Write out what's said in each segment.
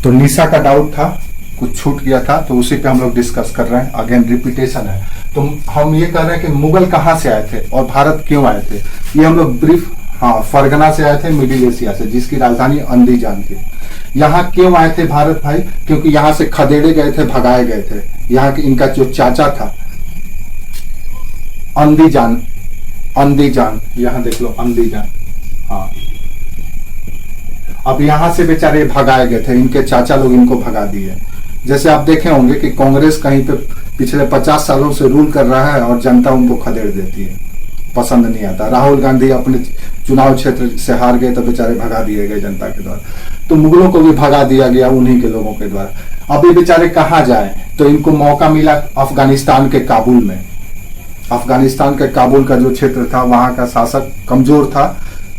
तो निशा का डाउट था, कुछ छूट गया था, तो उसी पे हम लोग डिस्कस कर रहे हैं। अगेन रिपीटेशन है। तो हम ये कह रहे हैं कि मुगल कहाँ से आए थे और भारत क्यों आए थे, ये हम लोग ब्रीफ। हाँ, फरगना से आए थे, मिडिल एशिया से, जिसकी राजधानी अंदीजान थी। यहाँ क्यों आए थे भारत भाई? क्योंकि यहाँ से खदेड़े गए थे, भगाए गए थे। यहाँ के इनका जो चाचा था अंदीजान, अंदीजान, यहाँ देख लो अंदीजान। हाँ, अब यहाँ से बेचारे भगाए गए थे, इनके चाचा लोग इनको भगा दिए। जैसे आप देखे होंगे कि कांग्रेस कहीं पे पिछले 50 सालों से रूल कर रहा है और जनता उनको खदेड़ देती है, पसंद नहीं आता। राहुल गांधी अपने चुनाव क्षेत्र से हार गए तो बेचारे भगा दिए गए जनता के द्वारा। तो मुगलों को भी भगा दिया गया उन्हीं के लोगों के द्वारा। अब ये बेचारे कहाँ जाए? तो इनको मौका मिला अफगानिस्तान के काबुल में। अफगानिस्तान के काबुल का जो क्षेत्र था, वहां का शासक कमजोर था,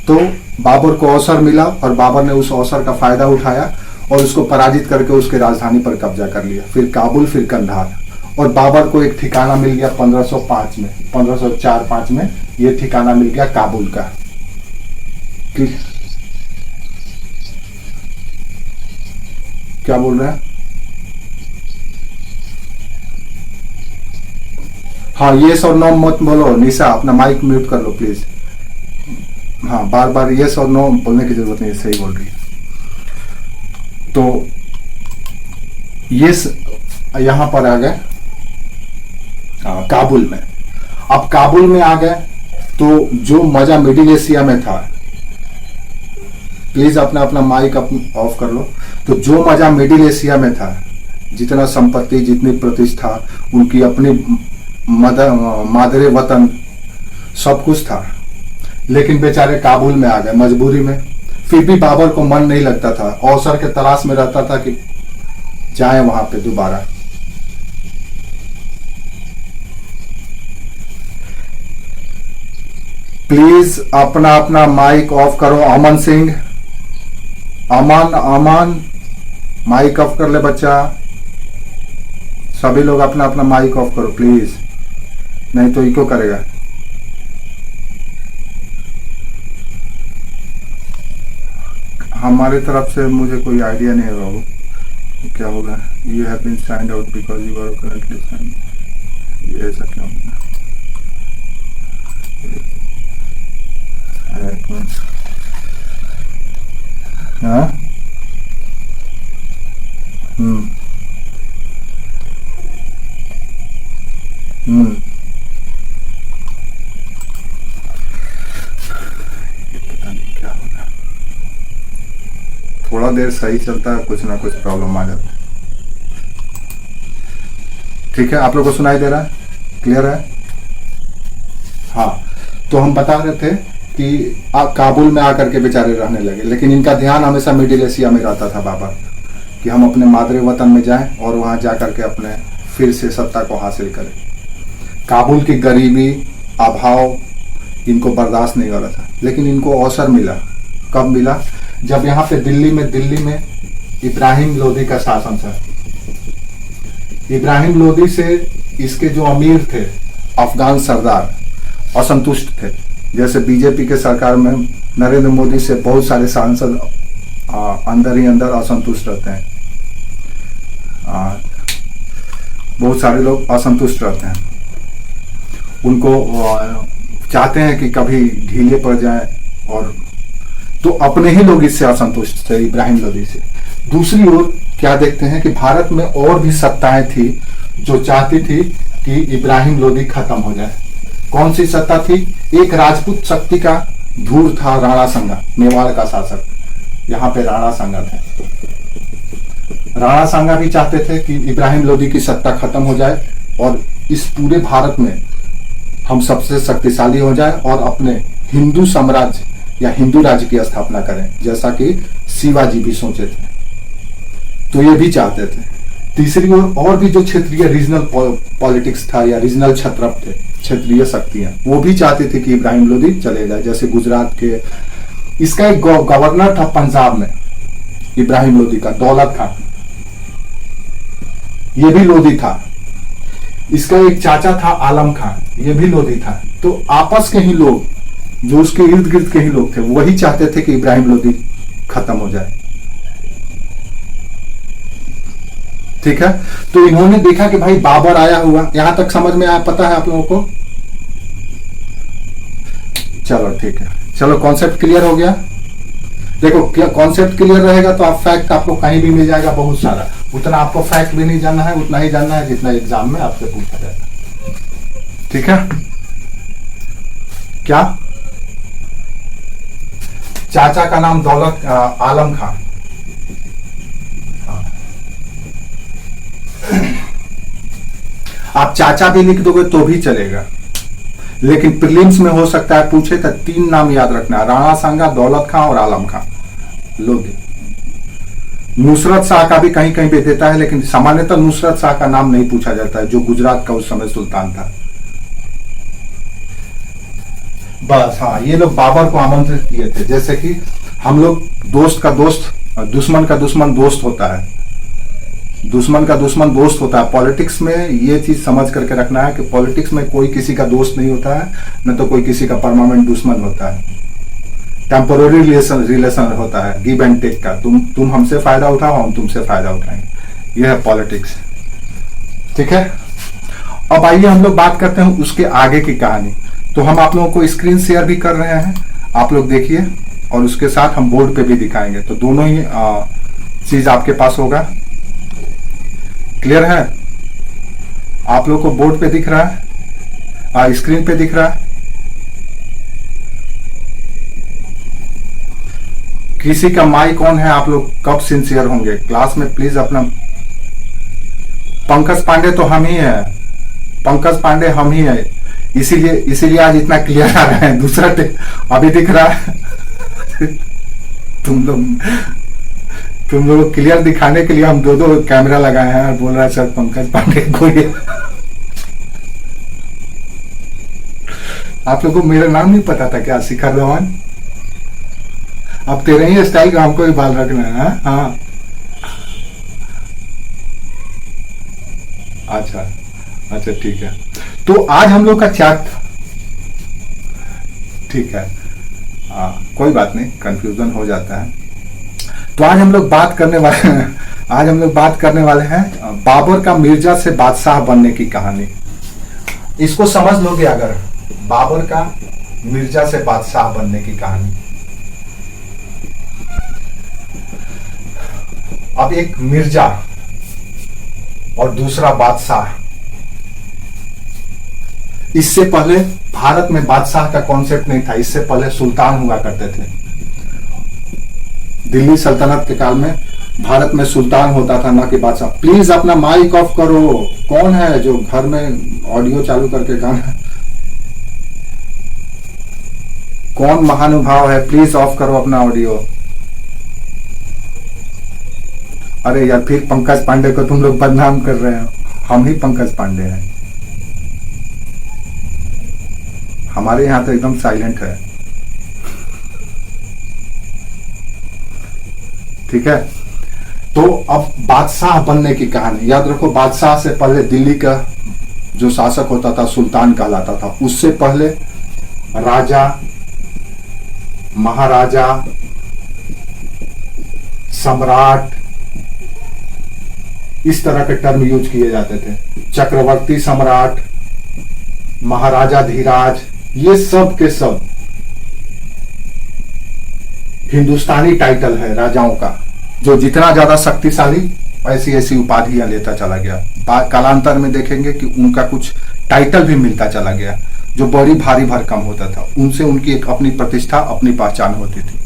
तो बाबर को अवसर मिला और बाबर ने उस अवसर का फायदा उठाया और उसको पराजित करके उसके राजधानी पर कब्जा कर लिया। फिर काबुल, फिर कंधार। और बाबर को एक ठिकाना मिल गया 1505 में, 1504-5 में ये ठिकाना मिल गया काबुल का। क्या बोल रहे हैं? हाँ, यस और नो मत बोलो निशा, अपना माइक म्यूट कर लो प्लीज। हाँ, बार बार यस और नो बोलने की जरूरत नहीं, सही बोल रही है। तो यस यहां पर आ गए काबुल में। अब काबुल में आ गए तो जो मजा मिडिल एशिया में था, प्लीज अपना अपना माइक ऑफ कर लो। तो जो मजा मिडिल एशिया में था, जितना संपत्ति, जितनी प्रतिष्ठा, उनकी अपनी मादरे वतन, सब कुछ था, लेकिन बेचारे काबुल में आ गए मजबूरी में। फिर भी बाबर को मन नहीं लगता था, अवसर के तलाश में रहता था कि जाए वहां पे दोबारा। प्लीज अपना अपना माइक ऑफ करो। अमन सिंह, अमन अमन माइक ऑफ कर ले बच्चा। सभी लोग अपना अपना माइक ऑफ करो प्लीज, नहीं तो इको करेगा। हमारे तरफ से मुझे कोई आइडिया नहीं है बाबू, क्या होगा। You have been signed out because you are currently signed. ये ऐसा क्या होगा? हाँ, हम्म हम्म पता नहीं क्या होगा। थोड़ा देर सही चलता है, कुछ ना कुछ प्रॉब्लम आ जाता है। ठीक है, आप लोगों को सुनाई दे रहा है? क्लियर है? हाँ, तो हम बता रहे थे कि काबुल में आकर के बेचारे रहने लगे, लेकिन इनका ध्यान हमेशा मिडिल एशिया में रहता था बाबर, कि हम अपने मादरे वतन में जाएं और वहां जाकर के अपने फिर से सत्ता को हासिल करें। काबुल की गरीबी, अभाव इनको बर्दाश्त नहीं हो रहा था, लेकिन इनको अवसर मिला। कब मिला? जब यहाँ पे दिल्ली में इब्राहिम लोदी का शासन था। इब्राहिम लोदी से इसके जो अमीर थे, अफगान सरदार, असंतुष्ट थे। जैसे बीजेपी के सरकार में नरेंद्र मोदी से बहुत सारे सांसद अंदर ही अंदर असंतुष्ट रहते हैं। बहुत सारे लोग असंतुष्ट रहते हैं, उनको चाहते हैं कि कभी ढीले पड़ जाए, और तो अपने ही लोग इससे असंतुष्ट थे, इब्राहिम लोदी से। दूसरी ओर क्या देखते हैं कि भारत में और भी सत्ताएं थी जो चाहती थी कि इब्राहिम लोदी खत्म हो जाए। कौन सी सत्ता थी? एक राजपूत शक्ति का धूर था राणा संगा, मेवाड़ का शासक। यहाँ पे राणा संगा थे। राणा संगा भी चाहते थे कि इब्राहिम लोदी की सत्ता खत्म हो जाए और इस पूरे भारत में हम सबसे शक्तिशाली हो जाए और अपने हिंदू साम्राज्य या हिंदू राज्य की स्थापना करें, जैसा कि शिवाजी भी सोचे थे। तो ये भी चाहते थे। तीसरी ओर और भी जो क्षेत्रीय रीजनल पॉलिटिक्स था या रीजनल छत्रप थे, क्षेत्रीय शक्तियां, वो भी चाहते थे कि इब्राहिम लोदी चले जाए। जैसे गुजरात के, इसका एक गवर्नर था पंजाब में इब्राहिम लोदी का, दौलत खान, ये भी लोदी था। इसका एक चाचा था आलम खान, ये भी लोदी था। तो आपस के ही लोग, जो उसके इर्द गिर्द के ही लोग थे, वही चाहते थे कि इब्राहिम लोदी खत्म हो जाए। ठीक है, तो इन्होंने देखा कि भाई बाबर आया हुआ, यहां तक समझ में आया, पता है आप लोगों को? चलो ठीक है, चलो कॉन्सेप्ट क्लियर हो गया। देखो क्या कॉन्सेप्ट क्लियर रहेगा तो आप फैक्ट आपको कहीं भी मिल जाएगा बहुत सारा, उतना आपको फैक्ट भी नहीं जानना है, उतना ही जानना है जितना एग्जाम में आपसे पूछा जाएगा। ठीक है, क्या चाचा का नाम दौलत आलम खां। आप चाचा भी लिख दोगे तो भी चलेगा, लेकिन प्रीलिम्स में हो सकता है पूछे तो 3 नाम याद रखना है, राणा सांगा, दौलत खां और आलम खां। लोग नुसरत शाह का भी कहीं कहीं पे देता है, लेकिन सामान्यतः नुसरत शाह का नाम नहीं पूछा जाता है, जो गुजरात का उस समय सुल्तान था। बस हाँ, ये लोग बाबर को आमंत्रित किए थे। जैसे कि हम लोग दोस्त का दोस्त, दुश्मन का दुश्मन दोस्त होता है, दुश्मन का दुश्मन दोस्त होता है। पॉलिटिक्स में ये चीज समझ करके रखना है कि पॉलिटिक्स में कोई किसी का दोस्त नहीं होता है, न तो कोई किसी का परमानेंट दुश्मन होता है। टेम्पोररी रिलेशन होता है, गिव एंड टेक का। तुम हमसे फायदा उठाओ, हम तुमसे फायदा उठाएंगे, यह है पॉलिटिक्स। ठीक है, अब आइए हम लोग बात करते हैं उसके आगे की कहानी। तो हम आप लोगों को स्क्रीन शेयर भी कर रहे हैं, आप लोग देखिए, और उसके साथ हम बोर्ड पे भी दिखाएंगे, तो दोनों ही चीज आपके पास होगा। क्लियर है? आप लोग को बोर्ड पे दिख रहा है, स्क्रीन पे दिख रहा है? किसी का माइक ऑन है? आप लोग कब सिंसियर होंगे क्लास में? प्लीज अपना। पंकज पांडे तो हम ही है, पंकज पांडे हम ही है, इसीलिए आज इतना क्लियर आ रहा है। दूसरा अभी दिख रहा है। तुम लोग क्लियर दिखाने के लिए हम दो कैमरा लगाए हैं, और बोल रहा है सर पंकज पांडे को ये। आप लोगों को मेरा नाम नहीं पता था क्या? शिखर धवन। अब तेरे ही स्टाइल का हमको भी बाल रखना है। हाँ अच्छा ठीक है। तो आज हम लोग का चैट, ठीक है, कोई बात नहीं, कंफ्यूजन हो जाता है। तो आज हम लोग बात करने वाले हैं बाबर का मिर्जा से बादशाह बनने की कहानी। इसको समझ लोगे अगर, बाबर का मिर्जा से बादशाह बनने की कहानी। अब एक मिर्जा और दूसरा बादशाह। इससे पहले भारत में बादशाह का कॉन्सेप्ट नहीं था, इससे पहले सुल्तान हुआ करते थे। दिल्ली सल्तनत के काल में भारत में सुल्तान होता था, ना कि बादशाह। प्लीज अपना माइक ऑफ करो। कौन है जो घर में ऑडियो चालू करके गाना? कौन महानुभाव है? प्लीज ऑफ करो अपना ऑडियो। अरे यार, फिर पंकज पांडे को तुम लोग बदनाम कर रहे हो। हम ही पंकज पांडे हैं, हमारे यहां तो एकदम साइलेंट है। ठीक है, तो अब बादशाह बनने की कहानी याद रखो। बादशाह से पहले दिल्ली का जो शासक होता था सुल्तान कहलाता था। उससे पहले राजा, महाराजा, सम्राट, इस तरह के टर्म यूज किए जाते थे। चक्रवर्ती सम्राट, महाराजा धीराज, ये सब के सब हिंदुस्तानी टाइटल है राजाओं का। जो जितना ज्यादा शक्तिशाली, ऐसी ऐसी उपाधियां लेता चला गया। कालांतर में देखेंगे कि उनका कुछ टाइटल भी मिलता चला गया, जो बड़ी भारी भरकम होता था। उनसे उनकी एक अपनी प्रतिष्ठा, अपनी पहचान होती थी।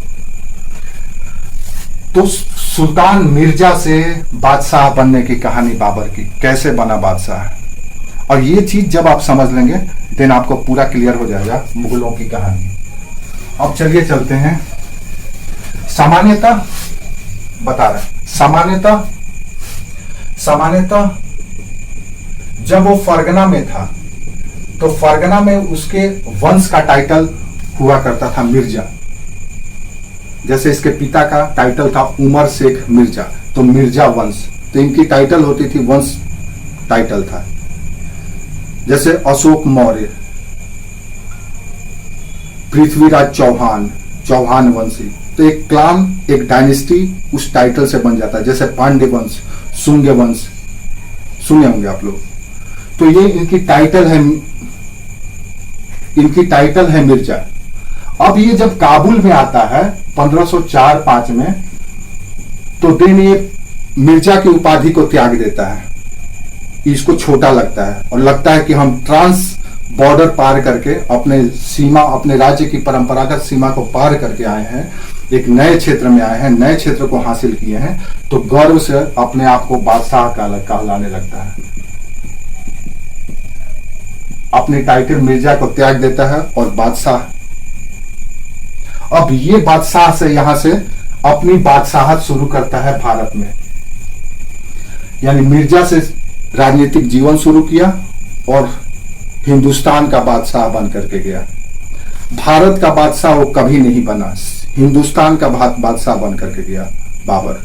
तो सुल्तान मिर्जा से बादशाह बनने की कहानी बाबर की, कैसे बना बादशाह। और ये चीज जब आप समझ लेंगे देन आपको पूरा क्लियर हो जाएगा मुगलों की कहानी। अब चलिए चलते हैं। सामान्यतः बता रहे, सामान्यतः जब वो फरगना में था तो फरगना में उसके वंश का टाइटल हुआ करता था मिर्जा। जैसे इसके पिता का टाइटल था उमर शेख मिर्जा, तो मिर्जा वंश, तो इनकी टाइटल होती थी, वंश टाइटल था। जैसे अशोक मौर्य, पृथ्वीराज चौहान, चौहान वंशी। तो एक क्लान, एक डायनेस्टी उस टाइटल से बन जाता है। जैसे पांड्य वंश, शुंग वंश, सुने होंगे आप लोग। तो ये इनकी टाइटल है मिर्जा। अब ये जब काबुल में आता है 1504-5 में, तो देन ये मिर्जा की उपाधि को त्याग देता है। इसको छोटा लगता है और लगता है कि हम ट्रांस बॉर्डर पार करके अपने राज्य की परंपरागत सीमा को पार करके आए हैं, एक नए क्षेत्र में आए हैं, नए क्षेत्र को हासिल किए हैं, तो गर्व से अपने आप को बादशाह कहलाने लगता है। अपने टाइटल मिर्जा को त्याग देता है और बादशाह। अब ये बादशाह से यहां से अपनी बादशाहत शुरू करता है भारत में। यानी मिर्जा से राजनीतिक जीवन शुरू किया और हिंदुस्तान का बादशाह बन करके गया। भारत का बादशाह वो कभी नहीं बना, हिंदुस्तान का बादशाह बन करके गया बाबर।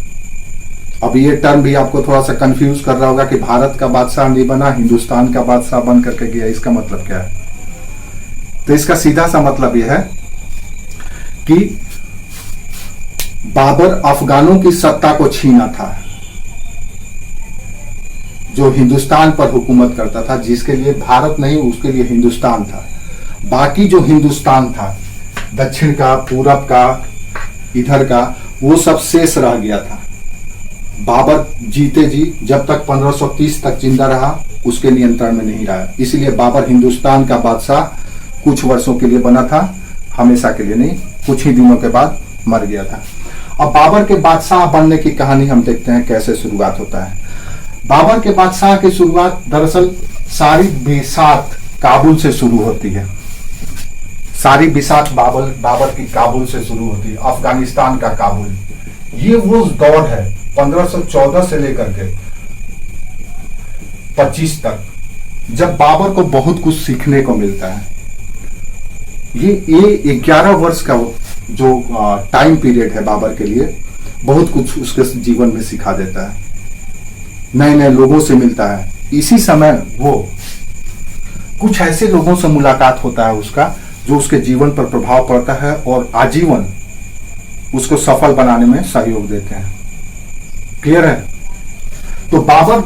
अब ये टर्म भी आपको थोड़ा सा कंफ्यूज कर रहा होगा कि भारत का बादशाह नहीं बना, हिंदुस्तान का बादशाह बन करके गया, इसका मतलब क्या है? तो इसका सीधा सा मतलब यह है कि बाबर अफगानों की सत्ता को छीना था, जो हिंदुस्तान पर हुकूमत करता था, जिसके लिए भारत नहीं, उसके लिए हिंदुस्तान था। बाकी जो हिंदुस्तान था, दक्षिण का, पूरब का, इधर का, वो सब शेष रह गया था। बाबर जीते जी जब तक 1530 तक जिंदा रहा, उसके नियंत्रण में नहीं रहा। इसलिए बाबर हिंदुस्तान का बादशाह कुछ वर्षों के लिए बना था, हमेशा के लिए नहीं, कुछ ही दिनों के बाद मर गया था। अब बाबर के बादशाह बनने की कहानी हम देखते हैं कैसे शुरुआत होता है। बाबर के बादशाह की शुरुआत दरअसल सारी बिसात काबुल से शुरू होती है। सारी बिसात बाबर की काबुल से शुरू होती है, अफगानिस्तान का काबुल। ये वो दौर है 1514 से लेकर के 25 तक, जब बाबर को बहुत कुछ सीखने को मिलता है। ये 11 वर्ष का जो टाइम पीरियड है बाबर के लिए, बहुत कुछ उसके जीवन में सिखा देता है, नए नए लोगों से मिलता है। इसी समय वो कुछ ऐसे लोगों से मुलाकात होता है उसका, जो उसके जीवन पर प्रभाव पड़ता है और आजीवन उसको सफल बनाने में सहयोग देते हैं। क्लियर है? तो बाबर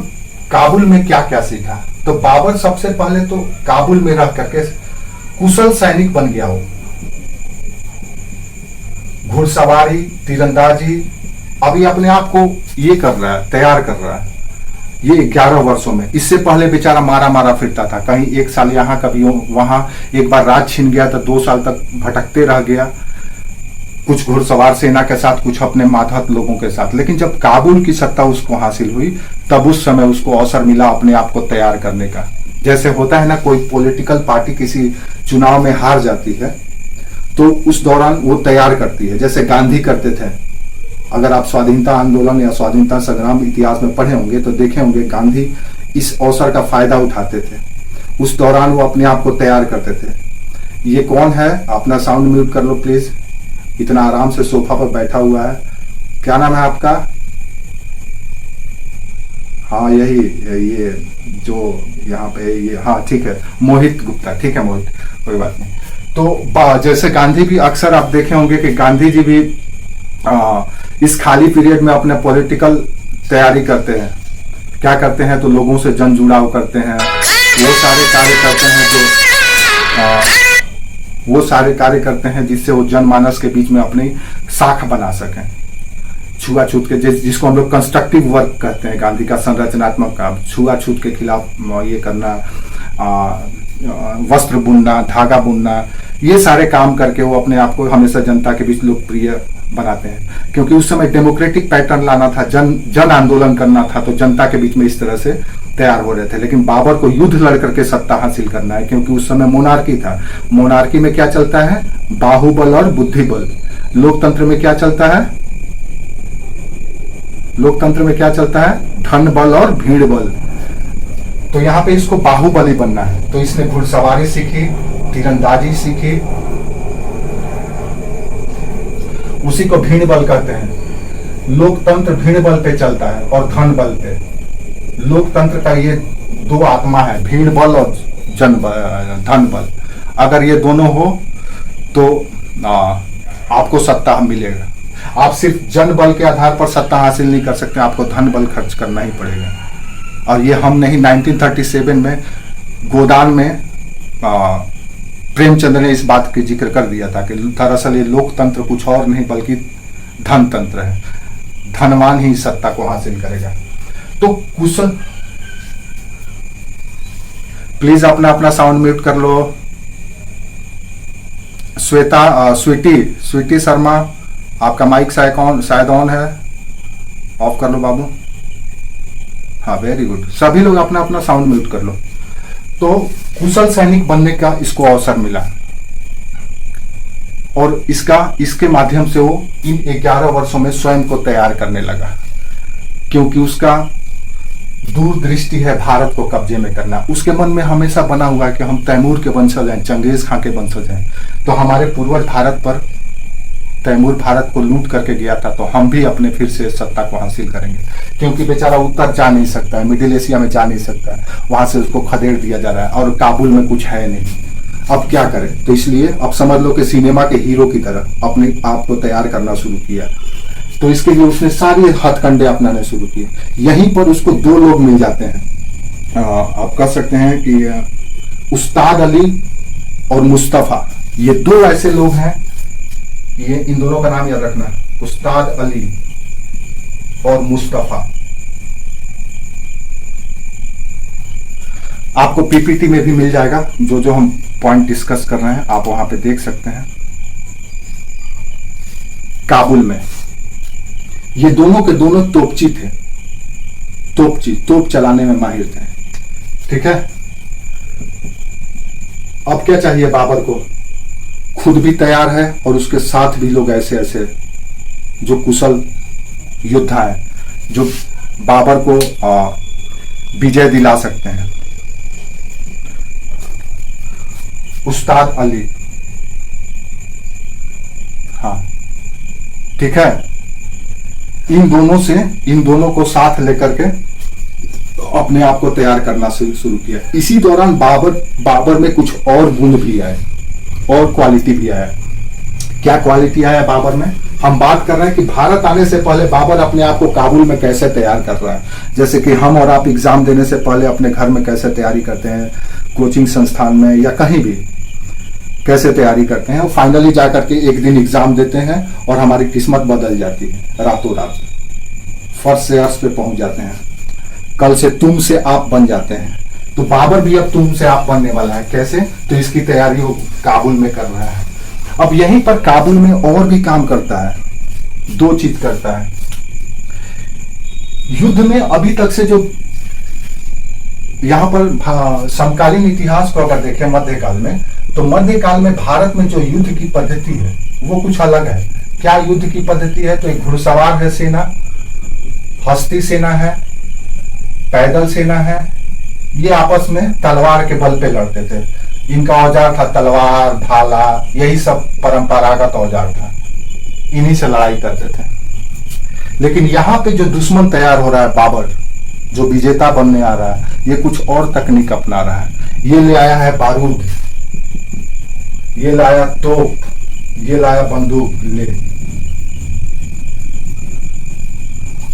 काबुल में क्या क्या सीखा? तो बाबर सबसे पहले तो काबुल में रह करके कुशल सैनिक बन गया। वो घुड़सवारी, तीरंदाजी, अभी अपने आप को ये कर रहा है, तैयार कर रहा है, ये 11 वर्षों में। इससे पहले बेचारा मारा मारा फिरता था, कहीं एक साल यहाँ कभी वहां, एक बार राज छीन गया तो 2 साल तक भटकते रह गया, कुछ घुड़सवार सेना के साथ, कुछ अपने मातहत लोगों के साथ। लेकिन जब काबुल की सत्ता उसको हासिल हुई, तब उस समय उसको अवसर मिला अपने आप को तैयार करने का। जैसे होता है ना, कोई पॉलिटिकल पार्टी किसी चुनाव में हार जाती है तो उस दौरान वो तैयार करती है, जैसे गांधी करते थे। अगर आप स्वाधीनता आंदोलन या स्वाधीनता संग्राम इतिहास में पढ़े होंगे तो देखे होंगे गांधी इस अवसर का फायदा उठाते थे। उस दौरान वो अपने आप को तैयार करते थे। ये कौन है? अपना साउंड म्यूट कर लो प्लीज। इतना आराम से सोफा पर बैठा हुआ है, क्या नाम है आपका? हाँ यही, ये जो यहाँ पे ये, हाँ ठीक है, मोहित गुप्ता। ठीक है मोहित, कोई बात नहीं। तो जैसे गांधी भी, अक्सर आप देखे होंगे कि गांधी जी भी इस खाली पीरियड में अपने पॉलिटिकल तैयारी करते हैं। क्या करते हैं? तो लोगों से जन जुड़ाव करते हैं, वो सारे कार्य करते हैं जिससे वो जनमानस के बीच में अपनी साख बना सकें। छुआछूत के, जिसको हम लोग कंस्ट्रक्टिव वर्क कहते हैं, गांधी का संरचनात्मक काम, छुआछूत के खिलाफ ये करना, वस्त्र बुनना, धागा बुनना, ये सारे काम करके वो अपने आप को हमेशा जनता के बीच लोकप्रिय बनाते हैं। क्योंकि उस समय डेमोक्रेटिक पैटर्न लाना था, जन आंदोलन करना था, तो जनता के बीच में इस तरह से तैयार हो रहे थे। लेकिन बाबर को युद्ध लड़ करके सत्ता हासिल करना है, क्योंकि उस समय मोनार्की था। मोनार्की में क्या चलता है? बाहुबल और बुद्धिबल। लोकतंत्र में क्या चलता है? लोकतंत्र में क्या चलता है? धन बल और भीड़ बल। तो यहाँ पे इसको बाहुबली बनना है, तो इसने घुड़सवारी सीखी, तीरंदाजी सीखी, उसी को भीड़ बल कहते हैं। लोकतंत्र भीड़ बल पे चलता है और धन बल पे। लोकतंत्र का ये 2 आत्मा है, भीड़ बल और धन बल। अगर ये दोनों हो तो आपको सत्ता मिलेगा। आप सिर्फ जन बल के आधार पर सत्ता हासिल नहीं कर सकते, आपको धन बल खर्च करना ही पड़ेगा। और ये हम नहीं, 1937 में गोदान में प्रेमचंद ने इस बात की जिक्र कर दिया था कि दरअसल ये लोकतंत्र कुछ और नहीं बल्कि धनतंत्र है, धनवान ही सत्ता को हासिल करेगा। तो कुशल, प्लीज अपना अपना साउंड म्यूट कर लो। श्वेता, स्वीटी शर्मा, आपका माइक शायद ऑन है, ऑफ कर लो बाबू। हाँ, वेरी गुड। सभी लोग अपना अपना साउंड म्यूट कर लो। तो कुशल सैनिक बनने का इसको अवसर मिला और इसके माध्यम से वो इन 11 वर्षों में स्वयं को तैयार करने लगा, क्योंकि उसका दूरदृष्टि है भारत को कब्जे में करना। उसके मन में हमेशा बना हुआ है कि हम तैमूर के वंशज हैं, चंगेज खां के वंशज हैं, तो हमारे पूर्वज भारत पर, तैमूर भारत को लूट करके गया था, तो हम भी अपने फिर से सत्ता को हासिल करेंगे। क्योंकि बेचारा उत्तर जा नहीं सकता है, मिडिल एशिया में जा नहीं सकता है, वहां से उसको खदेड़ दिया जा रहा है और काबुल में कुछ है नहीं। अब क्या करें? तो इसलिए अब समझ लो कि सिनेमा के हीरो की तरह अपने आप को तैयार करना शुरू किया। तो इसके लिए उसने सारे हथकंडे अपनाने शुरू किए। यहीं पर उसको 2 लोग मिल जाते हैं, आप कह सकते हैं कि उस्ताद अली और मुस्तफा, ये 2 ऐसे लोग हैं, ये इन दोनों का नाम याद रखना, उस्ताद अली और मुस्तफा। आपको पीपीटी में भी मिल जाएगा, जो हम पॉइंट डिस्कस कर रहे हैं आप वहां पे देख सकते हैं। काबुल में ये दोनों के दोनों तोपची थे, तोप चलाने में माहिर थे। ठीक है, अब क्या चाहिए बाबर को? खुद भी तैयार है और उसके साथ भी लोग ऐसे ऐसे जो कुशल योद्धा है, जो बाबर को विजय दिला सकते हैं। उस्ताद अली, हाँ ठीक है, इन दोनों को साथ लेकर के अपने आप को तैयार करना शुरू किया। इसी दौरान बाबर में कुछ और गुण भी आए और क्वालिटी भी आया। क्या क्वालिटी आया बाबर में? हम बात कर रहे हैं कि भारत आने से पहले बाबर अपने आप को काबुल में कैसे तैयार कर रहा है। जैसे कि हम और आप एग्जाम देने से पहले अपने घर में कैसे तैयारी करते हैं, कोचिंग संस्थान में या कहीं भी कैसे तैयारी करते हैं, और फाइनली जाकर के एक दिन एग्जाम देते हैं और हमारी किस्मत बदल जाती है रातों रात, फर्स्ट से अर्श पे पहुंच जाते हैं। कल से तुम से आप बन जाते हैं। तो बाबर भी अब तुम से आप बनने वाला है। कैसे? तो इसकी तैयारी वो काबुल में कर रहा है। अब यहीं पर काबुल में और भी काम करता है, 2 चीज करता है। युद्ध में अभी तक से जो यहां पर समकालीन इतिहास को अगर देखें मध्यकाल में, तो मध्यकाल में भारत में जो युद्ध की पद्धति है वो कुछ अलग है। क्या युद्ध की पद्धति है? तो एक घुड़सवार है सेना, हस्ती सेना है, पैदल सेना है, ये आपस में तलवार के बल पे लड़ते थे। इनका औजार था तलवार, भाला, यही सब परंपरागत औजार था, इन्हीं से लड़ाई करते थे। लेकिन यहाँ पे जो दुश्मन तैयार हो रहा है, बाबर जो विजेता बनने आ रहा है, ये कुछ और तकनीक अपना रहा है। ये ले आया है बारूद, ये लाया तोप, ये लाया बंदूक ले।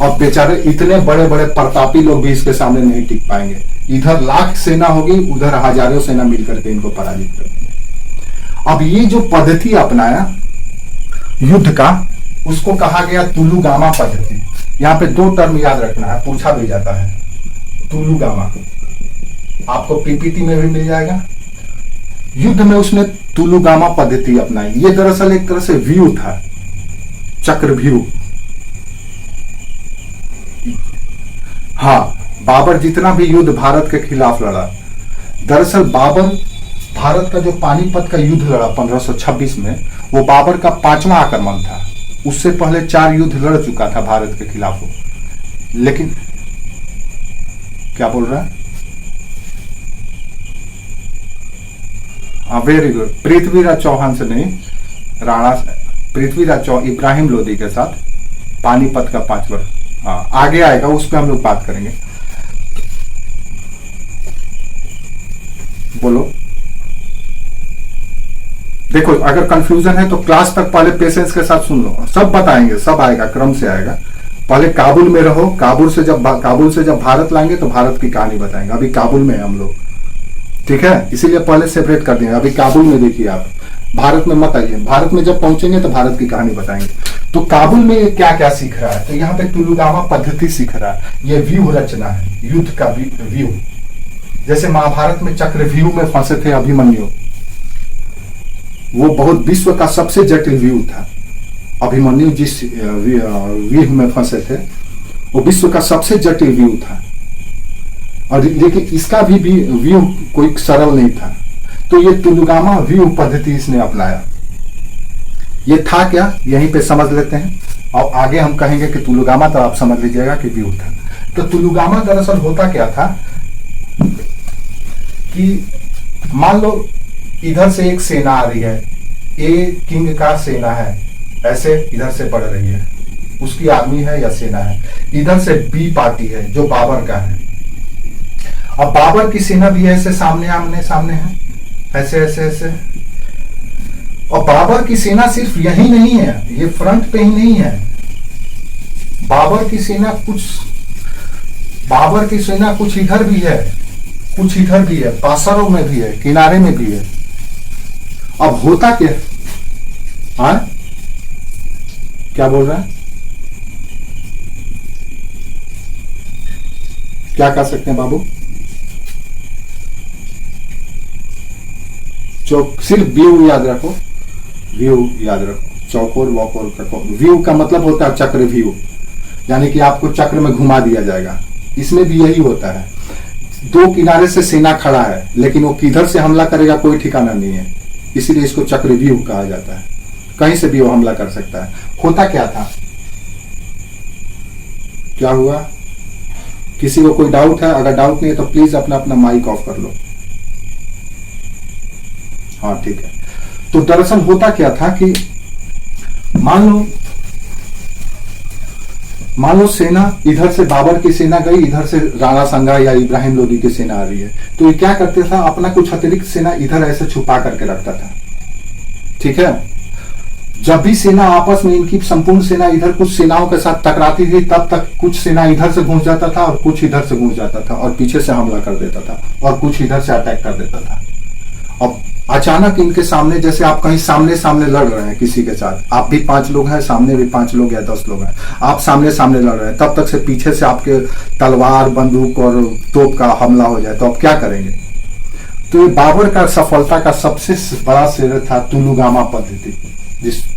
अब बेचारे इतने बड़े बड़े प्रतापी लोग भी इसके सामने नहीं टिक पाएंगे। इधर लाख सेना होगी, उधर हजारों सेना मिलकर के इनको पराजित करेंगे। अब ये जो पद्धति अपनाया युद्ध का, उसको कहा गया तुलुगामा पद्धति। यहाँ पे 2 टर्म याद रखना है, पूछा भी जाता है। तुलुगामा आपको पीपीटी में भी मिल जाएगा। युद्ध में उसने तुलुगामा पद्धति अपनाई। ये दरअसल एक तरह से व्यू था, चक्रव्यूह। हाँ, बाबर जितना भी युद्ध भारत के खिलाफ लड़ा, दरअसल बाबर भारत का जो पानीपत का युद्ध लड़ा 1526 में, वो बाबर का 5वां आक्रमण था। उससे पहले 4 युद्ध लड़ चुका था भारत के खिलाफ वो। लेकिन क्या बोल रहा है? Very good. पृथ्वीराज चौहान से नहीं, राणा से, पृथ्वीराज इब्राहिम लोदी के साथ पानीपत का 5वां। हाँ, आगे आएगा, उस पर हम लोग बात करेंगे। बोलो। देखो, अगर कंफ्यूजन है तो क्लास तक पहले पेशेंस के साथ सुन लो, सब बताएंगे, सब आएगा, क्रम से आएगा। पहले काबुल में रहो, काबुल से जब भारत लाएंगे तो भारत की कहानी बताएंगे। अभी काबुल में है हम लोग, ठीक है, इसीलिए पहले सेपरेट कर देंगे। अभी काबुल में देखिए आप, भारत में मत आइए। भारत में जब पहुंचेंगे तो भारत की कहानी बताएंगे। तो काबुल में क्या क्या सीख रहा है, तो यहाँ पे तुलुगामा पद्धति सीख रहा है। ये व्यूह रचना है, युद्ध का व्यूह। जैसे महाभारत में चक्रव्यूह में फंसे थे अभिमन्यु, वो बहुत विश्व का सबसे जटिल व्यूह था। अभिमन्यु जिस व्यूह में फंसे थे वो विश्व का सबसे जटिल व्यूह था, और लेकिन इसका भी व्यूह कोई सरल नहीं था। तो ये तुलुगामा व्यूह पद्धति इसने अपनाया। ये था क्या, यहीं पे समझ लेते हैं, और आगे हम कहेंगे कि तुलुगामा, तो आप समझ लीजिएगा कि व्यूह था। तो तुलुगामा दरअसल होता क्या था कि मान लो इधर से एक सेना आ रही है, ए किंग का सेना है, ऐसे इधर से बढ़ रही है, उसकी आर्मी है या सेना है। इधर से बी पार्टी है जो बाबर का है। अब बाबर की सेना भी ऐसे सामने आमने सामने है, ऐसे ऐसे ऐसे। और बाबर की सेना सिर्फ यही नहीं है, ये फ्रंट पे ही नहीं है। बाबर की सेना कुछ इधर भी है, कुछ इधर भी है, पासरों में भी है, किनारे में भी है। अब होता क्या, हाँ क्या बोल रहा है, क्या कर सकते हैं बाबू? सिर्फ व्यू याद रखो, व्यू याद रखो, चौकोर वॉकोर का व्यू का मतलब होता है चक्र व्यू, यानी कि आपको चक्र में घुमा दिया जाएगा। इसमें भी यही होता है, दो किनारे से सेना खड़ा है लेकिन वो किधर से हमला करेगा कोई ठिकाना नहीं है, इसीलिए इसको चक्र व्यू कहा जाता है। कहीं से भी वो हमला कर सकता है। होता क्या था, क्या हुआ, किसी को कोई डाउट है? अगर डाउट नहीं है तो प्लीज अपना अपना माइक ऑफ कर लो। हाँ ठीक है। तो दरअसल होता क्या था कि मान लो सेना इधर से, बाबर की सेना गई, इधर से राणा संगा या इब्राहिम लोदी की सेना आ रही है, तो ये क्या करते था, अपना कुछ अतिरिक्त सेना इधर ऐसे छुपा करके रखता था, ठीक है। जब भी सेना आपस में, इनकी संपूर्ण सेना इधर कुछ सेनाओं के साथ टकराती थी, तब तक कुछ सेना इधर से घुस जाता था और कुछ इधर से घुस जाता था और पीछे से हमला कर देता था, और कुछ इधर से अटैक कर देता था। अब अचानक इनके सामने, जैसे आप कहीं सामने सामने लड़ रहे हैं किसी के साथ, आप भी 5 लोग हैं, सामने भी 5 लोग या 10 लोग हैं, आप सामने सामने लड़ रहे हैं, तब तक से पीछे से आपके तलवार, बंदूक और तोप का हमला हो जाए, तो आप क्या करेंगे? तो ये बाबर का सफलता का सबसे बड़ा सिर था तुलुगामा पद्धति,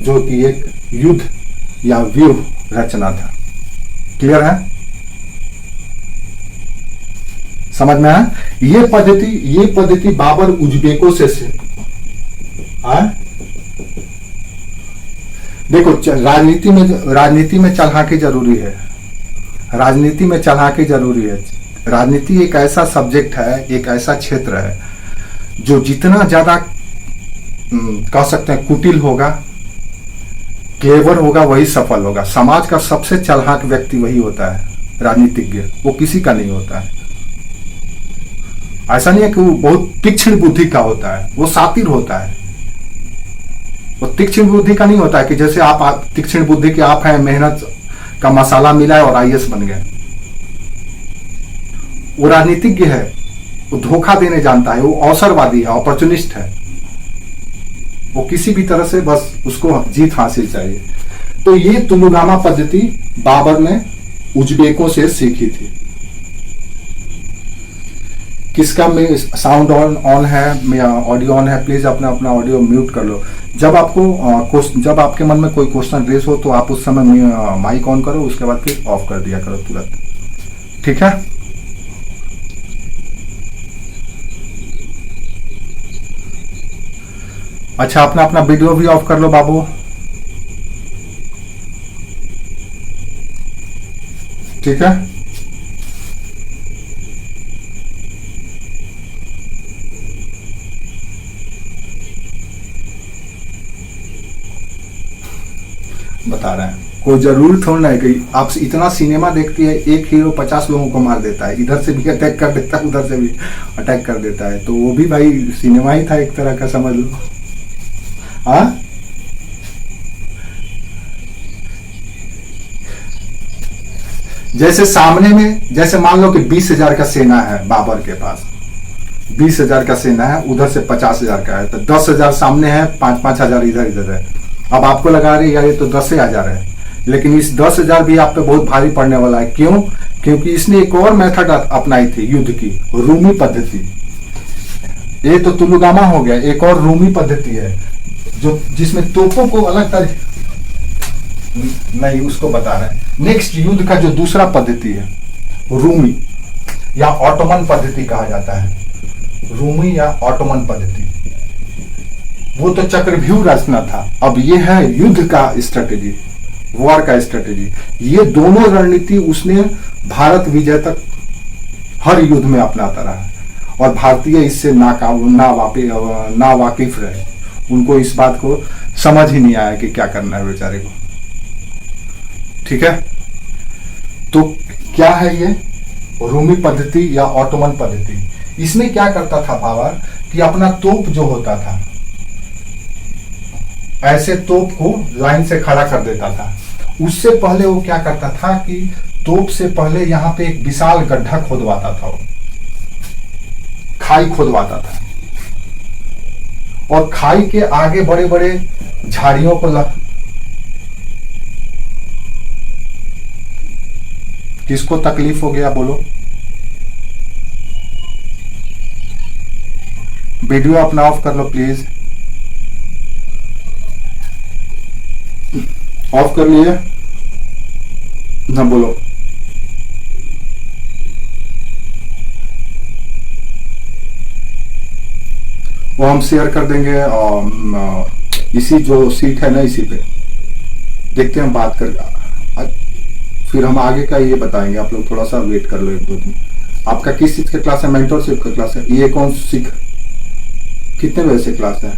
जो कि एक युद्ध या व्यूह रचना था। क्लियर है, समझ में आया? ये पद्धति बाबर उज्बेकों से देखो, राजनीति में चालाकी जरूरी है, राजनीति में चालाकी जरूरी है। राजनीति एक ऐसा सब्जेक्ट है, एक ऐसा क्षेत्र है जो जितना ज्यादा कह सकते हैं कुटिल होगा, क्लेवर होगा, वही सफल होगा। समाज का सबसे चालाक व्यक्ति वही होता है, राजनीतिज्ञ, वो किसी का नहीं होता है। ऐसा नहीं है कि वो बहुत तीक्ष्ण बुद्धि का होता है, वो शातिर होता है। वो तीक्ष्ण बुद्धि का नहीं होता है कि जैसे आप तीक्ष्ण बुद्धि के आप हैं, मेहनत का मसाला मिला है और आईएएस बन गए। वो राजनीतिज्ञ है, वो धोखा देने जानता है, वो अवसरवादी है, अपॉर्चुनिस्ट है। वो किसी भी तरह से बस उसको जीत हासिल चाहिए। तो ये तुलुगामा पद्धति बाबर ने उज्बेकों से सीखी थी। किसका में साउंड ऑन है या ऑडियो ऑन है? प्लीज अपना अपना ऑडियो म्यूट कर लो। जब आपके मन में कोई क्वेश्चन रेस हो तो आप उस समय माइक ऑन करो, उसके बाद फिर ऑफ कर दिया करो तुरंत, ठीक है। अच्छा, अपना अपना वीडियो भी ऑफ कर लो बाबू, ठीक है। बता रहे हैं, कोई जरूरी थोड़ा ना है कि आप इतना सिनेमा देखती है, एक हीरो 50 लोगों को मार देता है, इधर से भी अटैक कर देता है, उधर से भी अटैक कर देता है, तो वो भी भाई सिनेमा ही था एक तरह का, समझ लो। हाँ, जैसे सामने में, जैसे मान लो कि 20,000 का सेना है बाबर के पास, 20,000 का सेना है, उधर से 50,000 का है, तो 10,000 सामने है, 5,000 इधर इधर है। अब आपको लगा रही यार ये तो 10,000 है, लेकिन इस 10,000 भी आप पे बहुत भारी पड़ने वाला है। क्यों? क्योंकि इसने एक और मेथड अपनाई थी युद्ध की, रूमी पद्धति। ये तो तुलुगामा हो गया, एक और रूमी पद्धति है जो जिसमें तोपों को अलग तरह नहीं, उसको बता रहे हैं। नेक्स्ट युद्ध का जो दूसरा पद्धति है रूमी या ऑटोमन पद्धति कहा जाता है, रूमी या ऑटोमन पद्धति। वो तो चक्रव्यूह रचना था, अब ये है युद्ध का स्ट्रेटेजी, वॉर का स्ट्रेटेजी। ये दोनों रणनीति उसने भारत विजय तक हर युद्ध में अपनाता रहा और भारतीय इससे ना वाकिफ रहे। उनको इस बात को समझ ही नहीं आया कि क्या करना है बेचारे को। ठीक है, तो क्या है ये रूमी पद्धति या ऑटोमन पद्धति? इसमें क्या करता था बाबर कि अपना तोप जो होता था, ऐसे तोप को लाइन से खड़ा कर देता था। उससे पहले वो क्या करता था कि तोप से पहले यहां पे एक विशाल गड्ढा खोदवाता था, वो खाई खोदवाता था, और खाई के आगे बड़े बड़े झाड़ियों को किसको तकलीफ हो गया बोलो? वीडियो अपना ऑफ कर लो प्लीज। ऑफ कर लिए ना, बोलो। वो हम शेयर कर देंगे इसी जो सीट है ना, इसी पे देखते हैं, हम बात कर, फिर हम आगे का ये बताएंगे। आप लोग थोड़ा सा वेट कर लो, 1-2 दिन। आपका किस चीज का क्लास है? मेंटरशिप का क्लास है। ये कौन सीख, कितने बजे से क्लास है?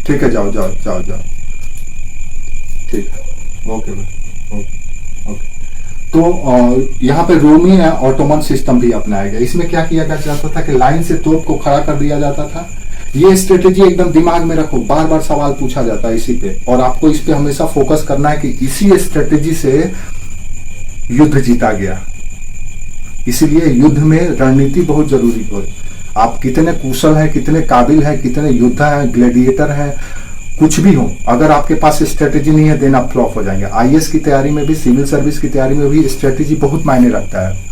ठीक है, जाओ जाओ जाओ जाओ, ठीक है, ओके ओके। तो यहाँ पे रोमी या ऑटोमन सिस्टम भी अपनाया गया। इसमें क्या किया जाता था कि लाइन से तोप को खड़ा कर दिया जाता था। ये स्ट्रेटेजी एकदम दिमाग में रखो, बार बार सवाल पूछा जाता है इसी पे, और आपको इस पे हमेशा फोकस करना है कि इसी स्ट्रेटेजी से युद्ध जीता गया। इसीलिए युद्ध में रणनीति बहुत जरूरी है। आप कितने कुशल हैं, कितने काबिल हैं, कितने योद्धा हैं, ग्लैडिएटर हैं, कुछ भी हो, अगर आपके पास स्ट्रेटेजी नहीं है देन आप फ्लॉप हो जाएंगे। आईएएस की तैयारी में भी, सिविल सर्विस की तैयारी में भी स्ट्रेटेजी बहुत मायने रखता है।